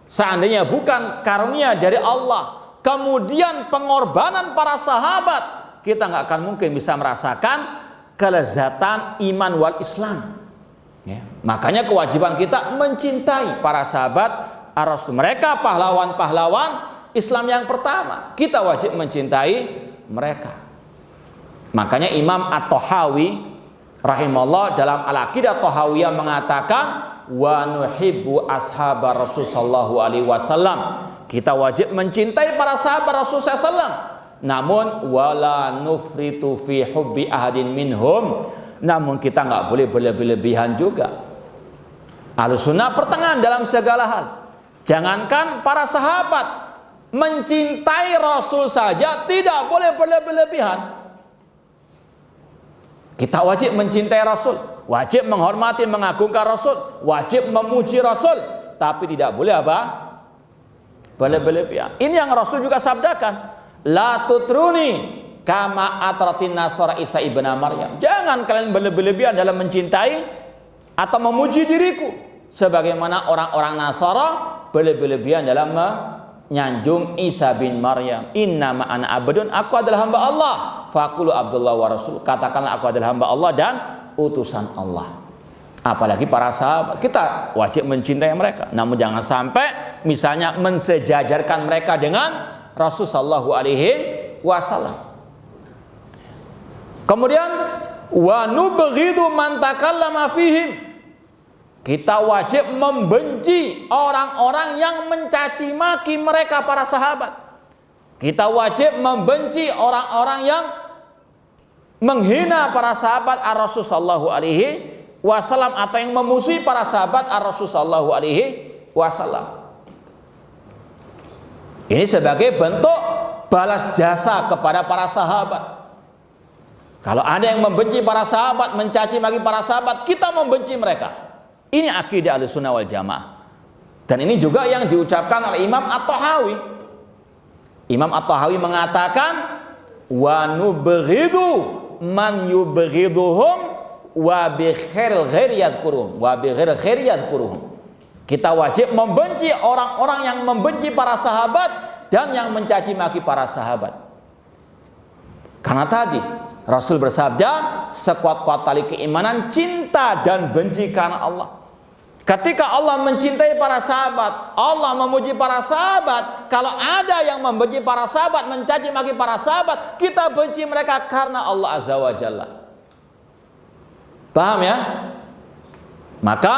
Seandainya bukan karunia dari Allah, kemudian pengorbanan para sahabat, kita nggak akan mungkin bisa merasakan kelezatan iman wal Islam. Ya. Makanya kewajiban kita mencintai para sahabat Rasul. Mereka pahlawan-pahlawan Islam yang pertama. Kita wajib mencintai mereka. Makanya Imam At-Tahawi rahimahullah dalam Al-Aqidah Tahawiyah mengatakan, wa nuhibbu ashabar Rasul sallallahu alaihi wasallam. Kita wajib mencintai para sahabat Rasul sallallahu alaihi wasallam. Namun wala nufritu fi hubbi ahadin minhum. Namun kita nggak boleh berlebihan juga. Ahlussunnah pertengahan dalam segala hal. Jangankan para sahabat, mencintai Rasul saja tidak boleh berlebihan. Kita wajib mencintai Rasul, wajib menghormati, mengagungkan Rasul, wajib memuji Rasul, tapi tidak boleh apa? Berlebihan. Ini yang Rasul juga sabdakan, la tutruni kama atratin nasara Isa ibn Maryam. Jangan kalian berlebihan dalam mencintai atau memuji diriku, sebagaimana orang-orang Nasara berlebihan dalam menyanjung Isa bin Maryam. Innama ana abdun, aku adalah hamba Allah. Faqulu Abdullah wa Rasul, katakanlah aku adalah hamba Allah dan utusan Allah. Apalagi para sahabat, kita wajib mencintai mereka. Namun jangan sampai misalnya mensejajarkan mereka dengan Rasul sallallahu alaihi wasallam. Kemudian wa nubghidu man takallama fihim. Kita wajib membenci orang-orang yang mencaci maki mereka para sahabat. Kita wajib membenci orang-orang yang menghina para sahabat Rasul sallallahu alaihi wasallam atau yang memusuhi para sahabat Rasul sallallahu alaihi wasallam. Ini sebagai bentuk balas jasa kepada para sahabat. Kalau ada yang membenci para sahabat, mencaci maki para sahabat, kita membenci mereka. Ini akidah Ahlussunnah wal Jamaah. Dan ini juga yang diucapkan oleh Imam At-Tahawi. Imam At-Tahawi mengatakan, wa nubghidu man yubghiduhum wa bi khairil ghairi yadhkuruhum wa bi ghairil khairi yadhkuruhum. Kita wajib membenci orang-orang yang membenci para sahabat dan yang mencaci maki para sahabat. Karena tadi Rasul bersabda, sekuat-kuat tali keimanan cinta dan benci karena Allah. Ketika Allah mencintai para sahabat, Allah memuji para sahabat. Kalau ada yang membenci para sahabat, mencaci maki para sahabat, kita benci mereka karena Allah Azza wa Jalla. Paham ya? Maka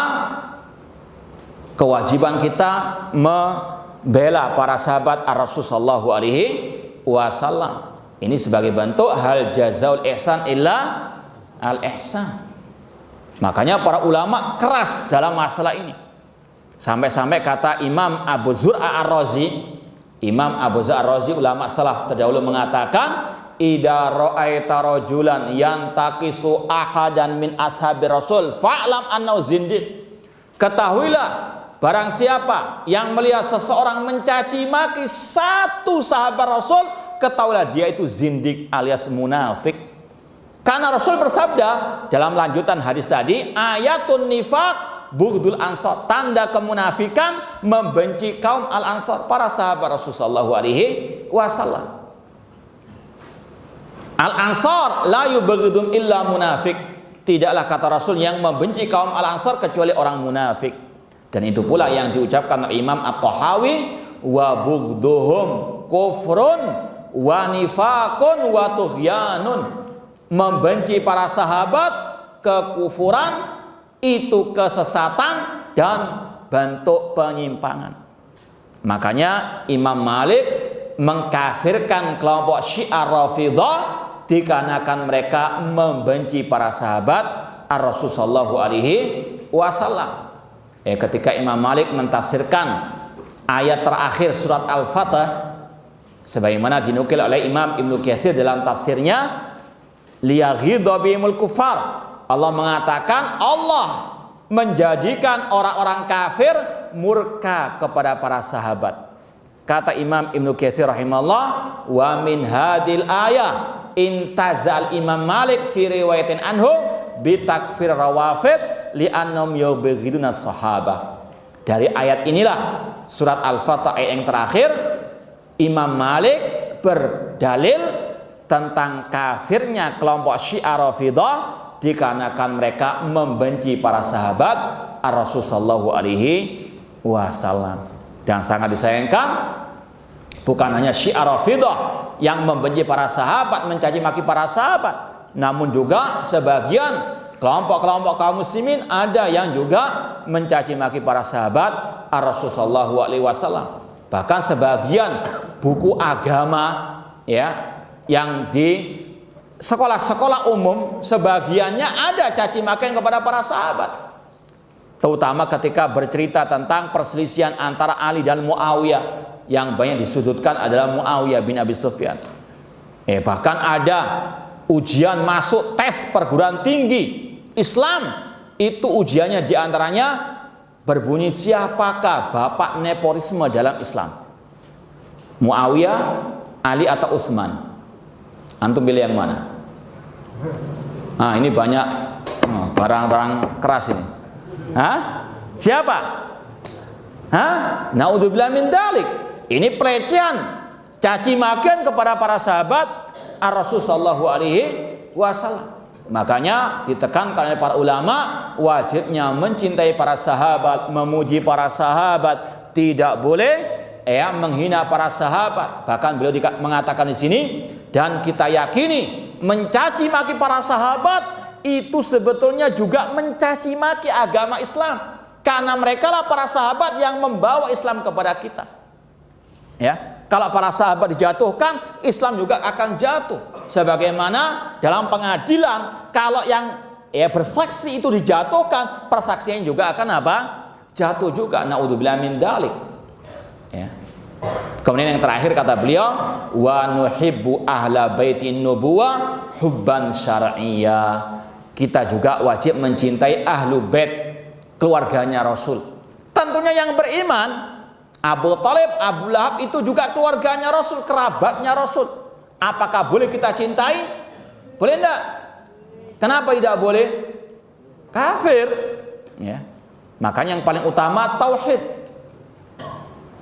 kewajiban kita membela para sahabat Rasul sallallahu alaihi wasallam. Ini sebagai bentuk hal jazaul ihsan illa al-ihsan. Makanya para ulama keras dalam masalah ini. Sampai-sampai kata Imam Abu Zur'a Ar-Razi, Imam Abu Zur'a Ar-Razi ulama salaf terdahulu mengatakan, idza ra'aita rajulan yantaqisu ahadan min ashabi Rasul fa'lam annahu zindiq. Ketahuilah, barang siapa yang melihat seseorang mencaci maki satu sahabat Rasul, ketahuilah dia itu zindik alias munafik. Karena Rasul bersabda dalam lanjutan hadis tadi, ayatun nifaq bughdul ansor, tanda kemunafikan membenci kaum al-ansor, para sahabat Rasul sallallahu alaihi wasallam. Al-ansor la yubghidum illa munafik. Tidaklah kata Rasul yang membenci kaum al-ansor kecuali orang munafik. Dan itu pula yang diucapkan oleh Imam At-Tahawi, wa bughduhum kufrun wa nifaqun wa tughyanun. Membenci para sahabat kekufuran, itu kesesatan dan bentuk penyimpangan. Makanya Imam Malik mengkafirkan kelompok Syiah Rafidhah dikarenakan mereka membenci para sahabat Ar-Rasul sallallahu alaihi wasallam. Ketika Imam Malik mentafsirkan ayat terakhir surat Al-Fatah sebagaimana dinukil oleh Imam Ibnu Katsir dalam tafsirnya, liyaghidha bihimul kufar, Allah mengatakan Allah menjadikan orang-orang kafir murka kepada para sahabat. Kata Imam Ibnu Katsir rahimahullah, wa min hadil ayah intazal Imam Malik fi riwayatin anhu bitakfir rawafid li'annahum yubghiduna sahabah. Dari ayat inilah surat Al-Fatah ayat yang terakhir, Imam Malik berdalil tentang kafirnya kelompok Syiah Rafidhah dikarenakan mereka membenci para sahabat Ar-Rasul sallallahu alaihi wasallam. Dan sangat disayangkan, bukan hanya Syiah Rafidhah yang membenci para sahabat, mencaci maki para sahabat, namun juga sebagian kelompok-kelompok kaum muslimin ada yang juga mencaci maki para sahabat Ar-Rasul sallallahu alaihi wasallam. Bahkan sebagian buku agama yang di sekolah-sekolah umum sebagiannya ada caci maki kepada para sahabat. Terutama ketika bercerita tentang perselisihan antara Ali dan Muawiyah, yang banyak disudutkan adalah Muawiyah bin Abi Sufyan. Bahkan ada ujian masuk tes perguruan tinggi Islam, itu ujiannya diantaranya berbunyi, siapakah bapak nepotisme dalam Islam? Muawiyah, Ali atau Utsman? Antum pilih yang mana? Nah, ini banyak barang-barang keras ini. Siapa? Naudzubillah min dalik. Ini pelecehan, caci makian kepada para sahabat Ar-Rasul sallallahu alaihi wasallam. Makanya ditekankan oleh para ulama, wajibnya mencintai para sahabat, memuji para sahabat, tidak boleh menghina para sahabat. Bahkan beliau mengatakan di sini, dan kita yakini mencaci maki para sahabat itu sebetulnya juga mencaci maki agama Islam, karena mereka lah para sahabat yang membawa Islam kepada kita. Kalau para sahabat dijatuhkan, Islam juga akan jatuh. Sebagaimana dalam pengadilan, kalau yang bersaksi itu dijatuhkan, persaksian juga akan jatuh juga. Naudzubillah min dalik. Kemudian yang terakhir kata beliau, wa nuhibbu ahla baitin nubuwah hubban syar'iyyah. Kita juga wajib mencintai ahlu bait, keluarganya Rasul. Tentunya yang beriman, Abu Thalib, Abu Lahab itu juga keluarganya Rasul, kerabatnya Rasul. Apakah boleh kita cintai? Boleh enggak? Kenapa tidak boleh? Kafir. Makanya yang paling utama tauhid.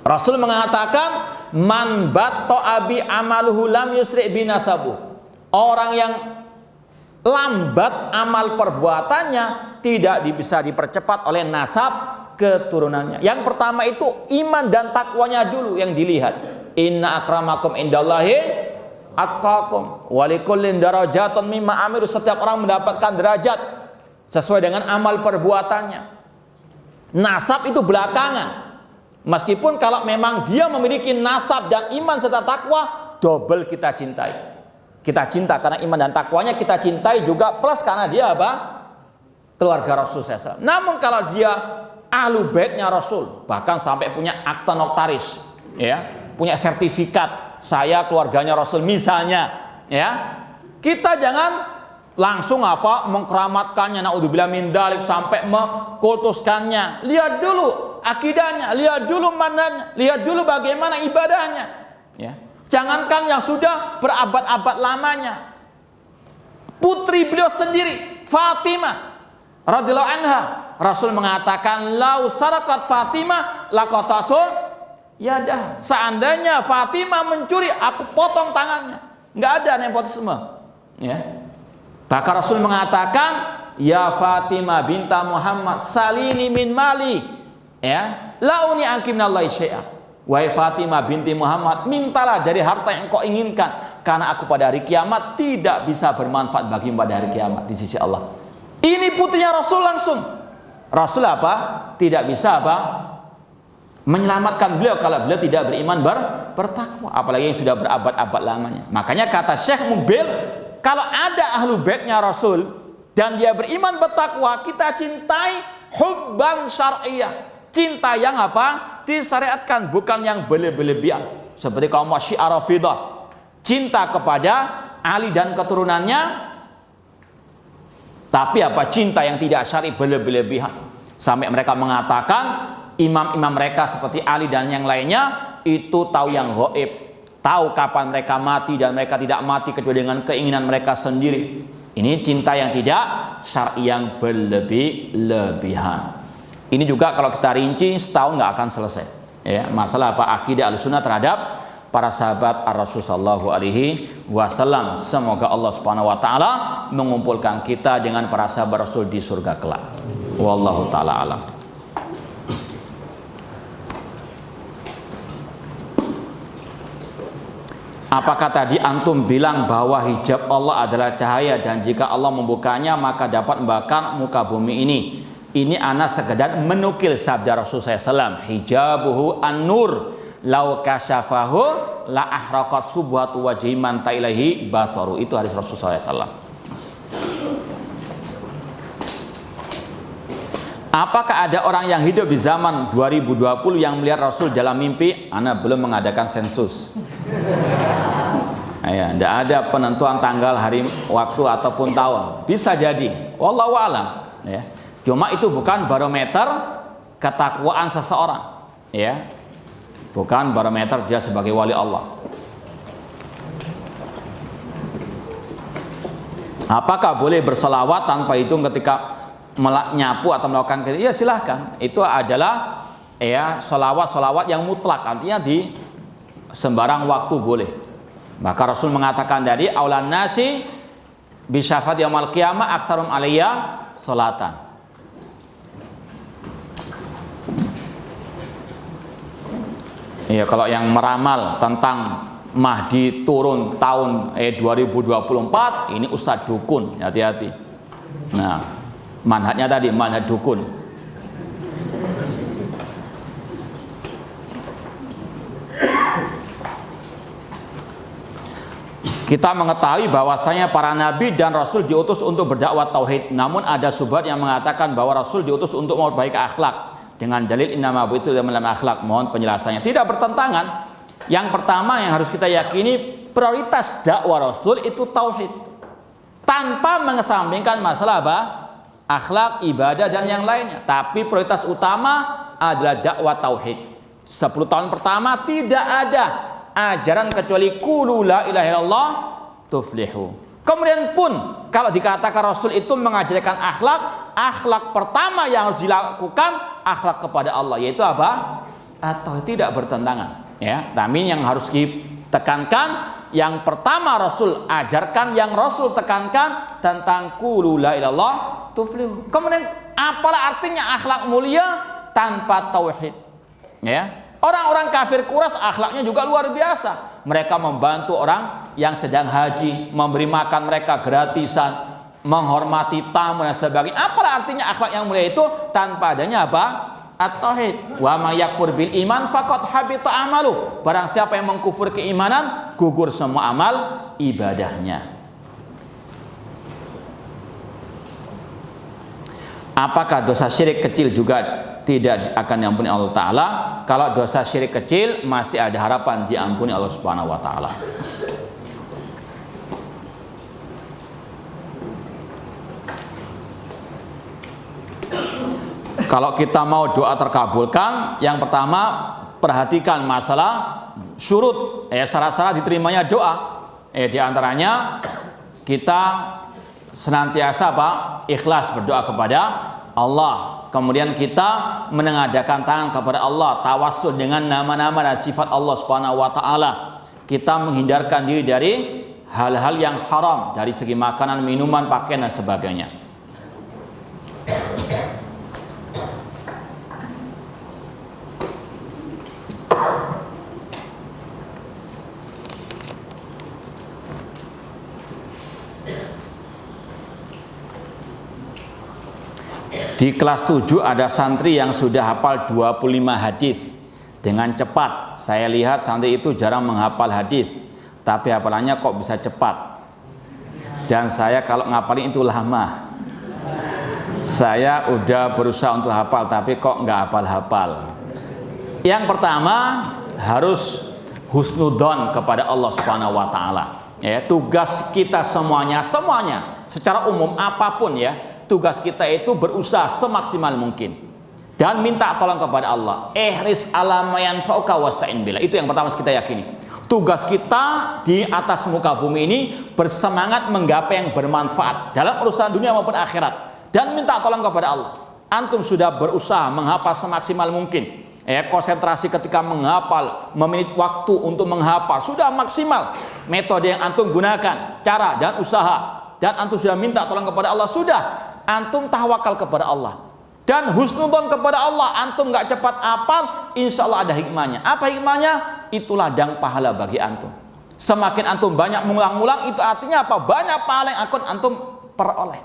Rasul mengatakan, man batta'a bi amaluhu lam yusri' bi nasabu. Orang yang lambat amal perbuatannya tidak bisa dipercepat oleh nasab keturunannya. Yang pertama itu iman dan takwanya dulu yang dilihat. Inna akramakum indallahi atqakum wa likullin darajatun mimma amilu. Setiap orang mendapatkan derajat sesuai dengan amal perbuatannya. Nasab itu belakangan. Meskipun kalau memang dia memiliki nasab dan iman serta takwa, double kita cintai. Kita cinta karena iman dan takwanya, kita cintai juga plus karena dia apa? Keluarga Rasul SAW. Namun kalau dia ahlu baitnya Rasul, bahkan sampai punya akta notaris, ya, punya sertifikat saya keluarganya Rasul misalnya, ya, kita jangan langsung apa mengkeramatkannya, naudzubillah min dzalik, sampai mengkultuskannya. Lihat dulu akidahnya, lihat dulu manhajnya, lihat dulu bagaimana ibadahnya, ya. Jangankan yang sudah berabad-abad lamanya, putri beliau sendiri Fatimah radhiyallahu anha, Rasul mengatakan lau sarakat Fatimah laqatatu yadah, seandainya Fatimah mencuri aku potong tangannya. Nggak ada nepotisme, ya. Bahkan Rasul mengatakan ya Fatimah binta Muhammad salini min mali, ya, launi anki minallahi syai'a. Wahai Fatimah binti Muhammad, mintalah dari harta yang kau inginkan, karena aku pada hari kiamat tidak bisa bermanfaat bagimu pada hari kiamat di sisi Allah. Ini putrinya Rasul langsung. Rasul apa? Tidak bisa apa? Menyelamatkan beliau kalau beliau tidak beriman bertakwa, apalagi yang sudah berabad-abad lamanya. Makanya kata Syekh Mubil, kalau ada ahlu baitnya Rasul dan dia beriman bertakwa, kita cintai hubban syar'iyyah. Cinta yang apa? Disyariatkan, bukan yang berlebihan. Seperti kaum Syiah Rafidah, cinta kepada Ali dan keturunannya, tapi apa? Cinta yang tidak syar'i, berlebihan. Sampai mereka mengatakan imam-imam mereka seperti Ali dan yang lainnya itu tahu yang gaib, tahu kapan mereka mati dan mereka tidak mati kecuali dengan keinginan mereka sendiri. Ini cinta yang tidak syar'i, yang berlebihan. Ini juga kalau kita rinci setahun nggak akan selesai, ya, masalah apa? Akidah Ahlussunnah terhadap para sahabat Ar-Rasul sallallahu alaihi wasallam. Semoga Allah Subhanahu wa taala mengumpulkan kita dengan para sahabat Rasul di surga kelak. Wallahu taala alam. Apakah tadi antum bilang bahwa hijab Allah adalah cahaya dan jika Allah membukanya maka dapat membakar muka bumi ini? Ini ana sekedar menukil sabda Rasulullah SAW. Hijabuhu an-nur lau kasyafahu la ahraqat subhatu wajhi man ta'ilahi basaru. Itu hadis Rasulullah SAW. Apakah ada orang yang hidup di zaman 2020 yang melihat Rasul dalam mimpi? Ana belum mengadakan sensus. Ya, tidak ada penentuan tanggal, hari, waktu ataupun tahun. Bisa jadi, wallahu a'lam, ya. Cuma itu bukan barometer ketakwaan seseorang, ya. Bukan barometer dia sebagai wali Allah. Apakah boleh berselawat tanpa hitung ketika nyapu atau melakukan ya silahkan. Itu adalah ya selawat yang mutlak, artinya di sembarang waktu boleh. Maka Rasul mengatakan dari aulan nasi bisyafat yaumil qiyamah aktsarum alayya salatan. Iya, kalau yang meramal tentang Mahdi turun tahun 2024 ini Ustadz Dukun, hati-hati. Nah, manhajnya tadi manhaj dukun. Kita mengetahui bahwasanya para nabi dan rasul diutus untuk berdakwah tauhid. Namun ada subhat yang mengatakan bahwa rasul diutus untuk memperbaiki akhlak dengan dalil innama bu'itsu liutammal akhlak. Mohon penjelasannya. Tidak bertentangan. Yang pertama yang harus kita yakini, prioritas dakwah rasul itu tauhid. Tanpa mengesampingkan masalah apa? Akhlak, ibadah dan yang lainnya. Tapi prioritas utama adalah dakwah tauhid. 10 tahun pertama tidak ada ajaran kecuali qulu la ilaha illallah tuflihu. Kemudian pun kalau dikatakan Rasul itu mengajarkan akhlak pertama yang harus dilakukan akhlak kepada Allah, yaitu apa? Atau tidak bertentangan, ya. Tapi yang harus ditekankan yang pertama Rasul ajarkan, yang Rasul tekankan tentang qulu la ilaha illallah tuflihu. Kemudian apalah artinya akhlak mulia tanpa tauhid, ya? Orang-orang kafir Quraisy akhlaknya juga luar biasa. Mereka membantu orang yang sedang haji, memberi makan mereka gratisan, menghormati tamu dan sebagainya. Apalah artinya akhlak yang mulia itu tanpa adanya apa? at-tauhid. Wa may yakfur bil iman faqad habita amalu. Barang siapa yang mengkufur keimanan, gugur semua amal ibadahnya. Apakah dosa syirik kecil juga tidak akan diampuni Allah Ta'ala? Kalau dosa syirik kecil masih ada harapan diampuni Allah Subhanahu wa Ta'ala. Kalau kita mau doa terkabulkan, yang pertama perhatikan masalah syurut, syarat-syarat diterimanya doa. Di antaranya kita senantiasa ikhlas berdoa kepada Allah. Kemudian kita menengadakan tangan kepada Allah, tawassul dengan nama-nama dan sifat Allah Subhanahu wa Ta'ala. Kita menghindarkan diri dari hal-hal yang haram dari segi makanan, minuman, pakaian dan sebagainya. Di kelas 7 ada santri yang sudah hafal 25 hadis dengan cepat. Saya lihat santri itu jarang menghafal hadis, tapi hafalannya kok bisa cepat. Dan saya kalau ngapalin itu lama. Saya udah berusaha untuk hafal, tapi kok nggak hafal-hafal. Yang pertama harus husnudzon kepada Allah Subhanahu wa Ta'ala. Tugas kita semuanya secara umum apapun tugas kita itu berusaha semaksimal mungkin dan minta tolong kepada Allah. Ihris ala ma yanfa'uka wasta'in billah. Itu yang pertama kita yakini. Tugas kita di atas muka bumi ini bersemangat menggapai yang bermanfaat dalam urusan dunia maupun akhirat dan minta tolong kepada Allah. Antum sudah berusaha menghafal semaksimal mungkin. Konsentrasi ketika menghafal, meminit waktu untuk menghafal sudah maksimal. Metode yang antum gunakan, cara dan usaha, dan antum sudah minta tolong kepada Allah, sudah antum tawakal kepada Allah dan husnudzon kepada Allah. Antum nggak cepat hafal, insya Allah ada hikmahnya. Apa hikmahnya? Itu ladang pahala bagi antum. Semakin antum banyak mengulang-ulang, itu artinya apa? Banyak pahala yang akan antum peroleh.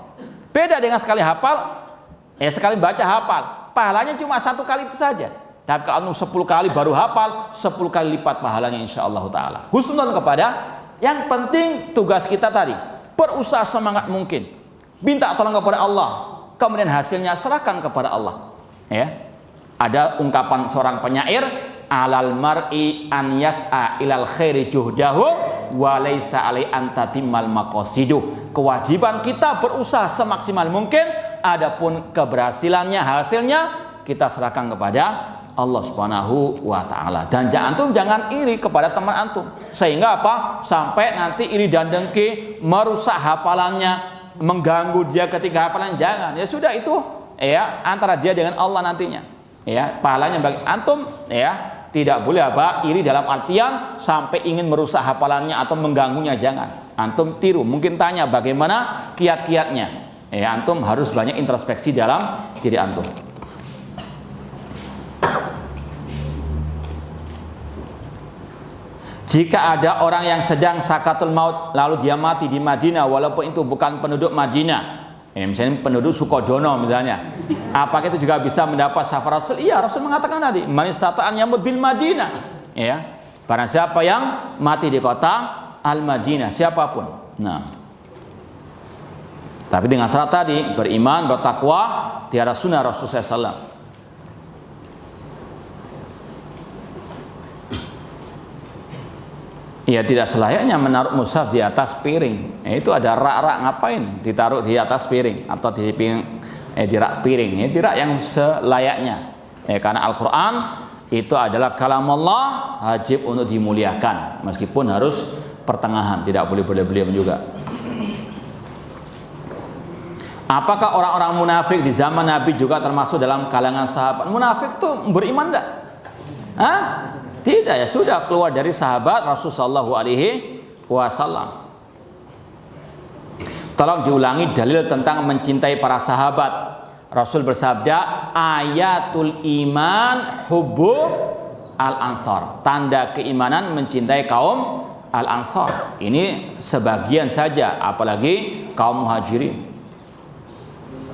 Beda dengan sekali hafal, sekali baca hafal, pahalanya cuma 1 kali itu saja. Tapi kalau antum 10 kali baru hafal, 10 kali lipat pahalanya insya Allah Ta'ala. Husnudzon kepada, yang penting tugas kita tadi berusaha semangat mungkin, minta tolong kepada Allah, kemudian hasilnya serahkan kepada Allah. Ada ungkapan seorang penyair, alal mar'i an yas'a ilal khairi juhdahu wa laisa alai an tatimmal maqasidu. Kewajiban kita berusaha semaksimal mungkin, adapun keberhasilannya, hasilnya kita serahkan kepada Allah Subhanahu wa Ta'ala. Dan antum jangan iri kepada teman antum, sehingga apa? Sampai nanti iri dan dengki merusak hafalannya, mengganggu dia ketika hafalan. Jangan. Ya sudah, itu antara dia dengan Allah nantinya. Pahalanya bagi antum. Tidak boleh iri dalam artian sampai ingin merusak hafalannya atau mengganggunya. Jangan. Antum tiru. Mungkin tanya bagaimana kiat-kiatnya. Antum harus banyak introspeksi dalam diri antum. Jika ada orang yang sedang sakatul maut lalu dia mati di Madinah walaupun itu bukan penduduk Madinah, misalnya penduduk Sukodono misalnya, apakah itu juga bisa mendapat syafaat Rasul? Iya, Rasul mengatakan tadi, man istata'an yamut bil Madinah. Barang siapa yang mati di kota Al-Madinah, siapapun. Nah, tapi dengan syarat tadi, beriman, bertakwa, tiada sunnah Rasulullah SAW. Tidak selayaknya menaruh mushaf di atas piring. Itu ada rak-rak, ngapain ditaruh di atas piring atau di piring, di rak piring? Di rak yang selayaknya. Karena Al-Quran itu adalah kalam Allah, wajib untuk dimuliakan meskipun harus pertengahan, tidak boleh berlebihan juga. Apakah orang-orang munafik di zaman Nabi juga termasuk dalam kalangan sahabat? Munafik tuh beriman enggak? Tidak, sudah keluar dari sahabat Rasulullah SAW. Tolong diulangi dalil tentang mencintai para sahabat. Rasul bersabda, ayatul iman hubbu al-ansar. Tanda keimanan mencintai kaum al-ansar. Ini sebagian saja, apalagi kaum muhajirin.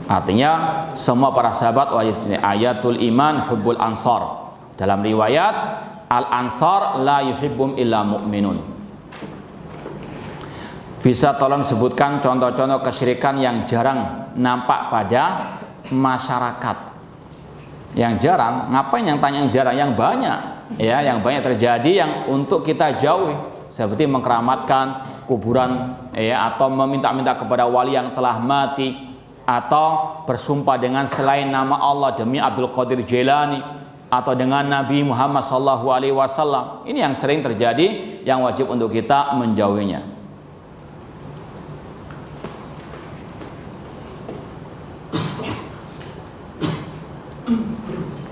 Artinya semua para sahabat wajib. Ayatul iman hubbul ansar. Dalam riwayat al ansar la yuhibbum illa mu'minun. Bisa tolong sebutkan contoh-contoh kesyirikan yang jarang nampak pada masyarakat? Yang jarang, ngapain yang tanya yang jarang? Yang banyak, ya, yang banyak terjadi yang untuk kita jauhi, seperti mengkeramatkan kuburan, ya, atau meminta-minta kepada wali yang telah mati, atau bersumpah dengan selain nama Allah demi Abdul Qadir Jailani, atau dengan Nabi Muhammad SAW. Ini yang sering terjadi, yang wajib untuk kita menjauhinya.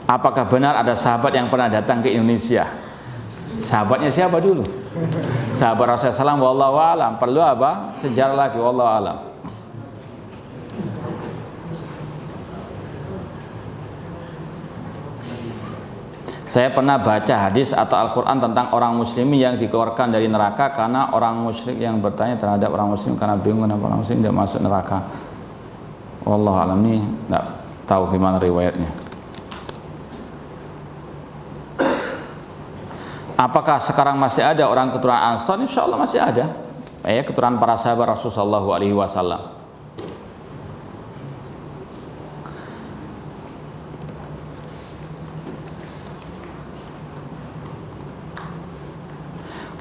Apakah benar ada sahabat yang pernah datang ke Indonesia? Sahabatnya siapa dulu? Sahabat Rasulullah SAW, wallahu alam. Perlu apa? Sejarah lagi, wallahu alam. Saya pernah baca hadis atau Al-Quran tentang orang muslimin yang dikeluarkan dari neraka karena orang musyrik yang bertanya terhadap orang muslim karena bingung kenapa orang muslim tidak masuk neraka. Wallahu alam, ini nggak tahu gimana riwayatnya. Apakah sekarang masih ada orang keturunan Ansar? Insya Allah masih ada. Keturunan para sahabat Rasulullah SAW.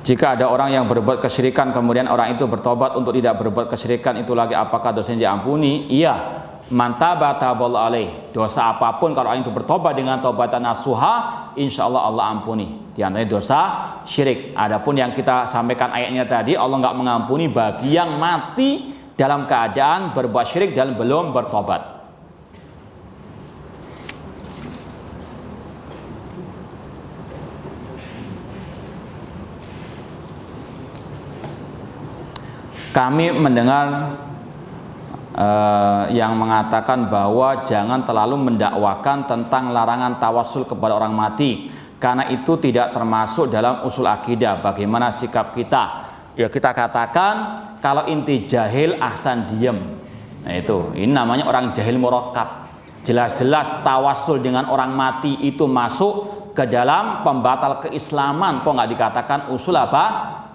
Jika ada orang yang berbuat kesyirikan kemudian orang itu bertobat untuk tidak berbuat kesyirikan itu lagi, apakah dosanya diampuni? Iya. Mantaba tabal alaih. Dosa apapun kalau orang itu bertobat dengan taubatan nasuha, insya Allah Allah ampuni. Di antaranya dosa syirik. Adapun yang kita sampaikan ayatnya tadi, Allah nggak mengampuni bagi yang mati dalam keadaan berbuat syirik dan belum bertobat. Kami mendengar yang mengatakan bahwa jangan terlalu mendakwakan tentang larangan tawasul kepada orang mati karena itu tidak termasuk dalam usul akidah. Bagaimana sikap kita? Ya kita katakan kalau inti jahil ahsan diem. Nah itu, ini namanya orang jahil murakkab. Jelas-jelas tawasul dengan orang mati itu masuk ke dalam pembatal keislaman. Kok nggak dikatakan usul apa?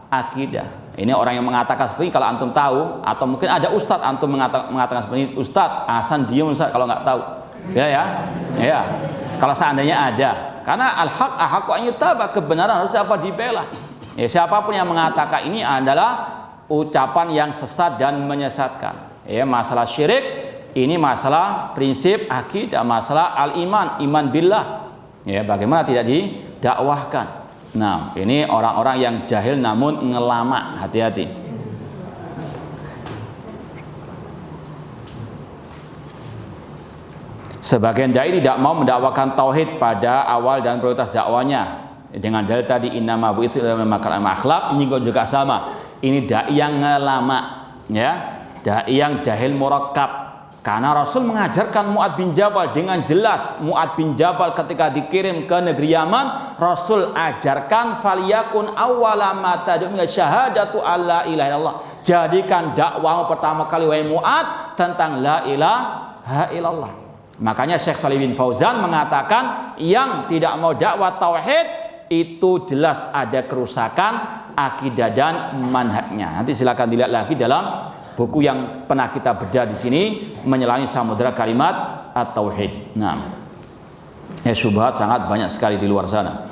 Akidah. Ini orang yang mengatakan seperti ini, kalau antum tahu, atau mungkin ada ustadz antum mengatakan seperti ini, ustadz Hasan diem ustadz kalau nggak tahu, ya. Kalau seandainya ada, karena al-haq ahaqu an yutaba, kebenaran harus apa dibela. Ya, siapapun yang mengatakan ini adalah ucapan yang sesat dan menyesatkan. Ya, masalah syirik ini masalah prinsip akidah, masalah al-iman, iman billah. Ya, bagaimana tidak didakwahkan? Nah, ini orang-orang yang jahil namun ngelama, hati-hati. Sebagian dai tidak mau mendakwakan tauhid pada awal dan prioritas dakwanya dengan dalil tadi innama bu'itsu ila makarim akhlak. Ini juga sama. Ini dai yang ngelama, ya, dai yang jahil murakkab. Karena Rasul mengajarkan Mu'ad bin Jabal dengan jelas. Mu'ad bin Jabal ketika dikirim ke negeri Yaman, Rasul ajarkan faliyakun awwala ma tad'u ila syahadatu alla ilaha illallah. Jadikan dakwahmu pertama kali wahai Mu'ad tentang la ilaha illallah. Makanya Syekh Shalih bin Fauzan mengatakan yang tidak mau dakwah tauhid itu jelas ada kerusakan akidah dan manhajnya. Nanti silakan dilihat lagi dalam buku yang pernah kita bedah di sini, Menyelangi Samudra Kalimat At-Tauhid. Nah, syubhat sangat banyak sekali di luar sana.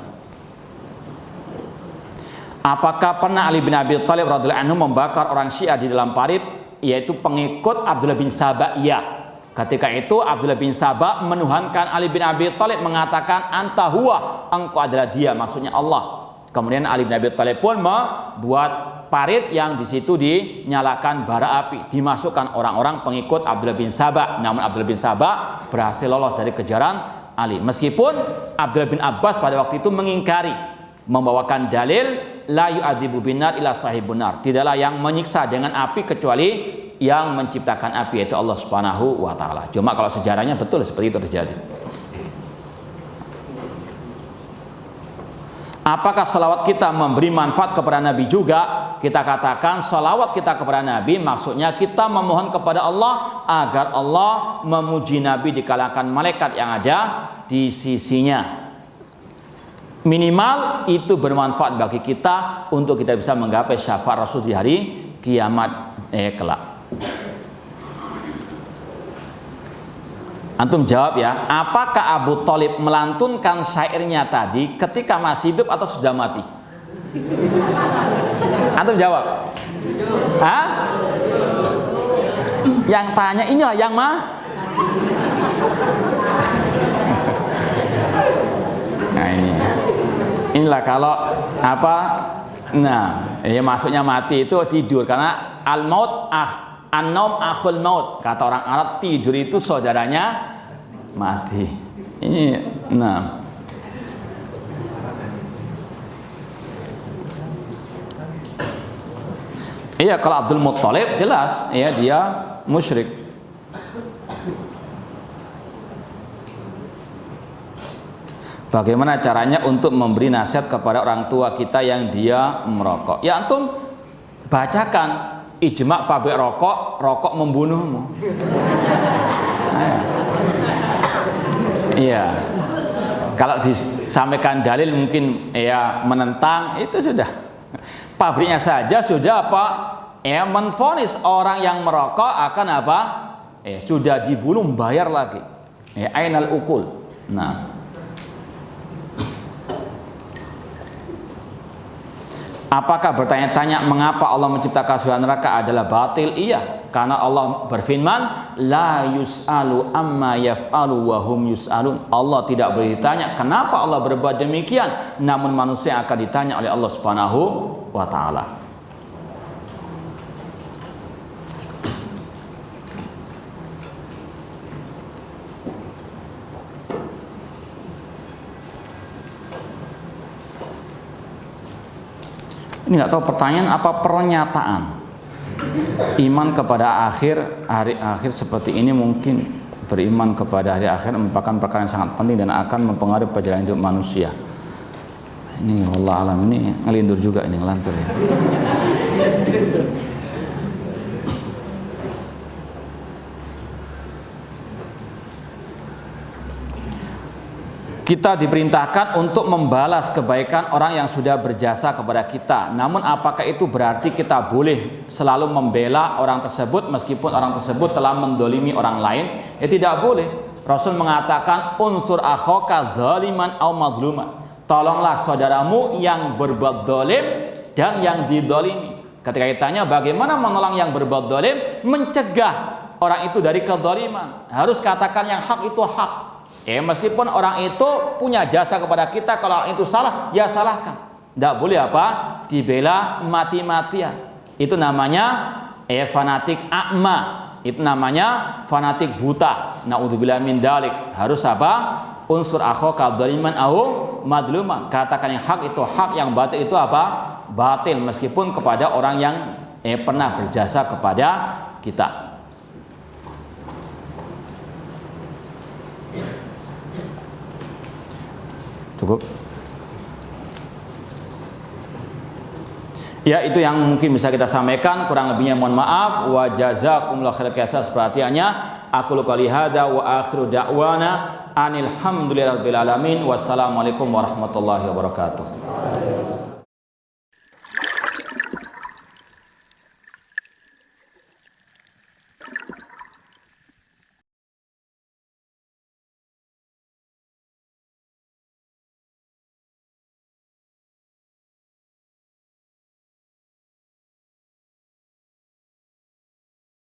Apakah pernah Ali bin Abi Thalib radhiyallahu anhu membakar orang Syiah di dalam parit, yaitu pengikut Abdullah bin Sabah? Iya. Ketika itu Abdullah bin Sabah menuhankan Ali bin Abi Thalib, mengatakan anta huwa, engkau adalah dia, maksudnya Allah. Kemudian Ali bin Abi Thalib pun membuat parit yang di situ dinyalakan bara api, dimasukkan orang-orang pengikut Abdullah bin Sabah. Namun Abdullah bin Sabah berhasil lolos dari kejaran Ali. Meskipun Abdullah bin Abbas pada waktu itu mengingkari, membawakan dalil la yu'adzibu binar illa sahibun nar. Tidaklah yang menyiksa dengan api kecuali yang menciptakan api, yaitu Allah Subhanahu wa taala. Cuma kalau sejarahnya betul seperti itu terjadi. Apakah salawat kita memberi manfaat kepada Nabi juga? kita katakan salawat kita kepada Nabi, maksudnya kita memohon kepada Allah agar Allah memuji Nabi di kalangan malaikat yang ada di sisinya. Minimal itu bermanfaat bagi kita untuk kita bisa menggapai syafaat Rasul di hari kiamat kelak. Antum jawab ya, apakah Abu Thalib melantunkan syairnya tadi ketika masih hidup atau sudah mati? Antum jawab. Hah? Yang tanya inilah yang Nah inilah kalau apa? Nah, ya maksudnya mati itu tidur, karena al-maut an-naum akhul maut. Kata orang Arab, tidur itu saudaranya mati. Ini nah. Iya, kalau Abdul Muttalib jelas ya dia musyrik. Bagaimana caranya untuk memberi nasihat kepada orang tua kita yang dia merokok? Ya antum bacakan ijma pabrik rokok membunuhmu. Iya. Kalau disampaikan dalil mungkin ya menentang, itu sudah. Pabriknya saja sudah apa? Ya menvonis orang yang merokok akan apa? Sudah dibunuh, bayar lagi. Ainal ukul. Nah. Apakah bertanya-tanya mengapa Allah menciptakan surga neraka adalah batil? Iya, karena Allah berfirman, la yus'alu amma yaf'alu wa hum yus'alun. Allah tidak boleh ditanya kenapa Allah berbuat demikian, namun manusia akan ditanya oleh Allah Subhanahu wa taala. Ini nggak tahu pertanyaan apa pernyataan. Iman kepada hari akhir seperti ini, mungkin beriman kepada hari akhir merupakan perkara yang sangat penting dan akan mempengaruhi perjalanan hidup manusia. Ini wallah alam, ini ngelindur juga, ini ngelantur ya. Kita diperintahkan untuk membalas kebaikan orang yang sudah berjasa kepada kita. Namun apakah itu berarti kita boleh selalu membela orang tersebut meskipun orang tersebut telah mendolimi orang lain? Ya tidak boleh. Rasul mengatakan unsur akhaka zaliman au madluman. Tolonglah saudaramu yang berbuat zalim dan yang didolimi. Ketika ditanya bagaimana menolong yang berbuat zalim, mencegah orang itu dari kezaliman. Harus katakan yang hak itu hak. Meskipun orang itu punya jasa kepada kita, kalau orang itu salah, ya salahkan. Tidak boleh apa? Dibela mati-matian. Itu namanya fanatik akma. Itu namanya fanatik buta. Na'udzubillah min dalik. Harus apa? Unsur akhaka dzaliman au madluman. Katakan yang hak itu hak, yang batil itu apa? Batil, meskipun kepada orang yang pernah berjasa kepada kita. Cukup. Ya, itu yang mungkin bisa kita sampaikan. Kurang lebihnya mohon maaf. Wa jazakumullahu khairan atas perhatiannya. Aku qouli hada wa akhiru da'wana anil hamdulillahirabbil alamin. Wassalamualaikum warahmatullahi wabarakatuh.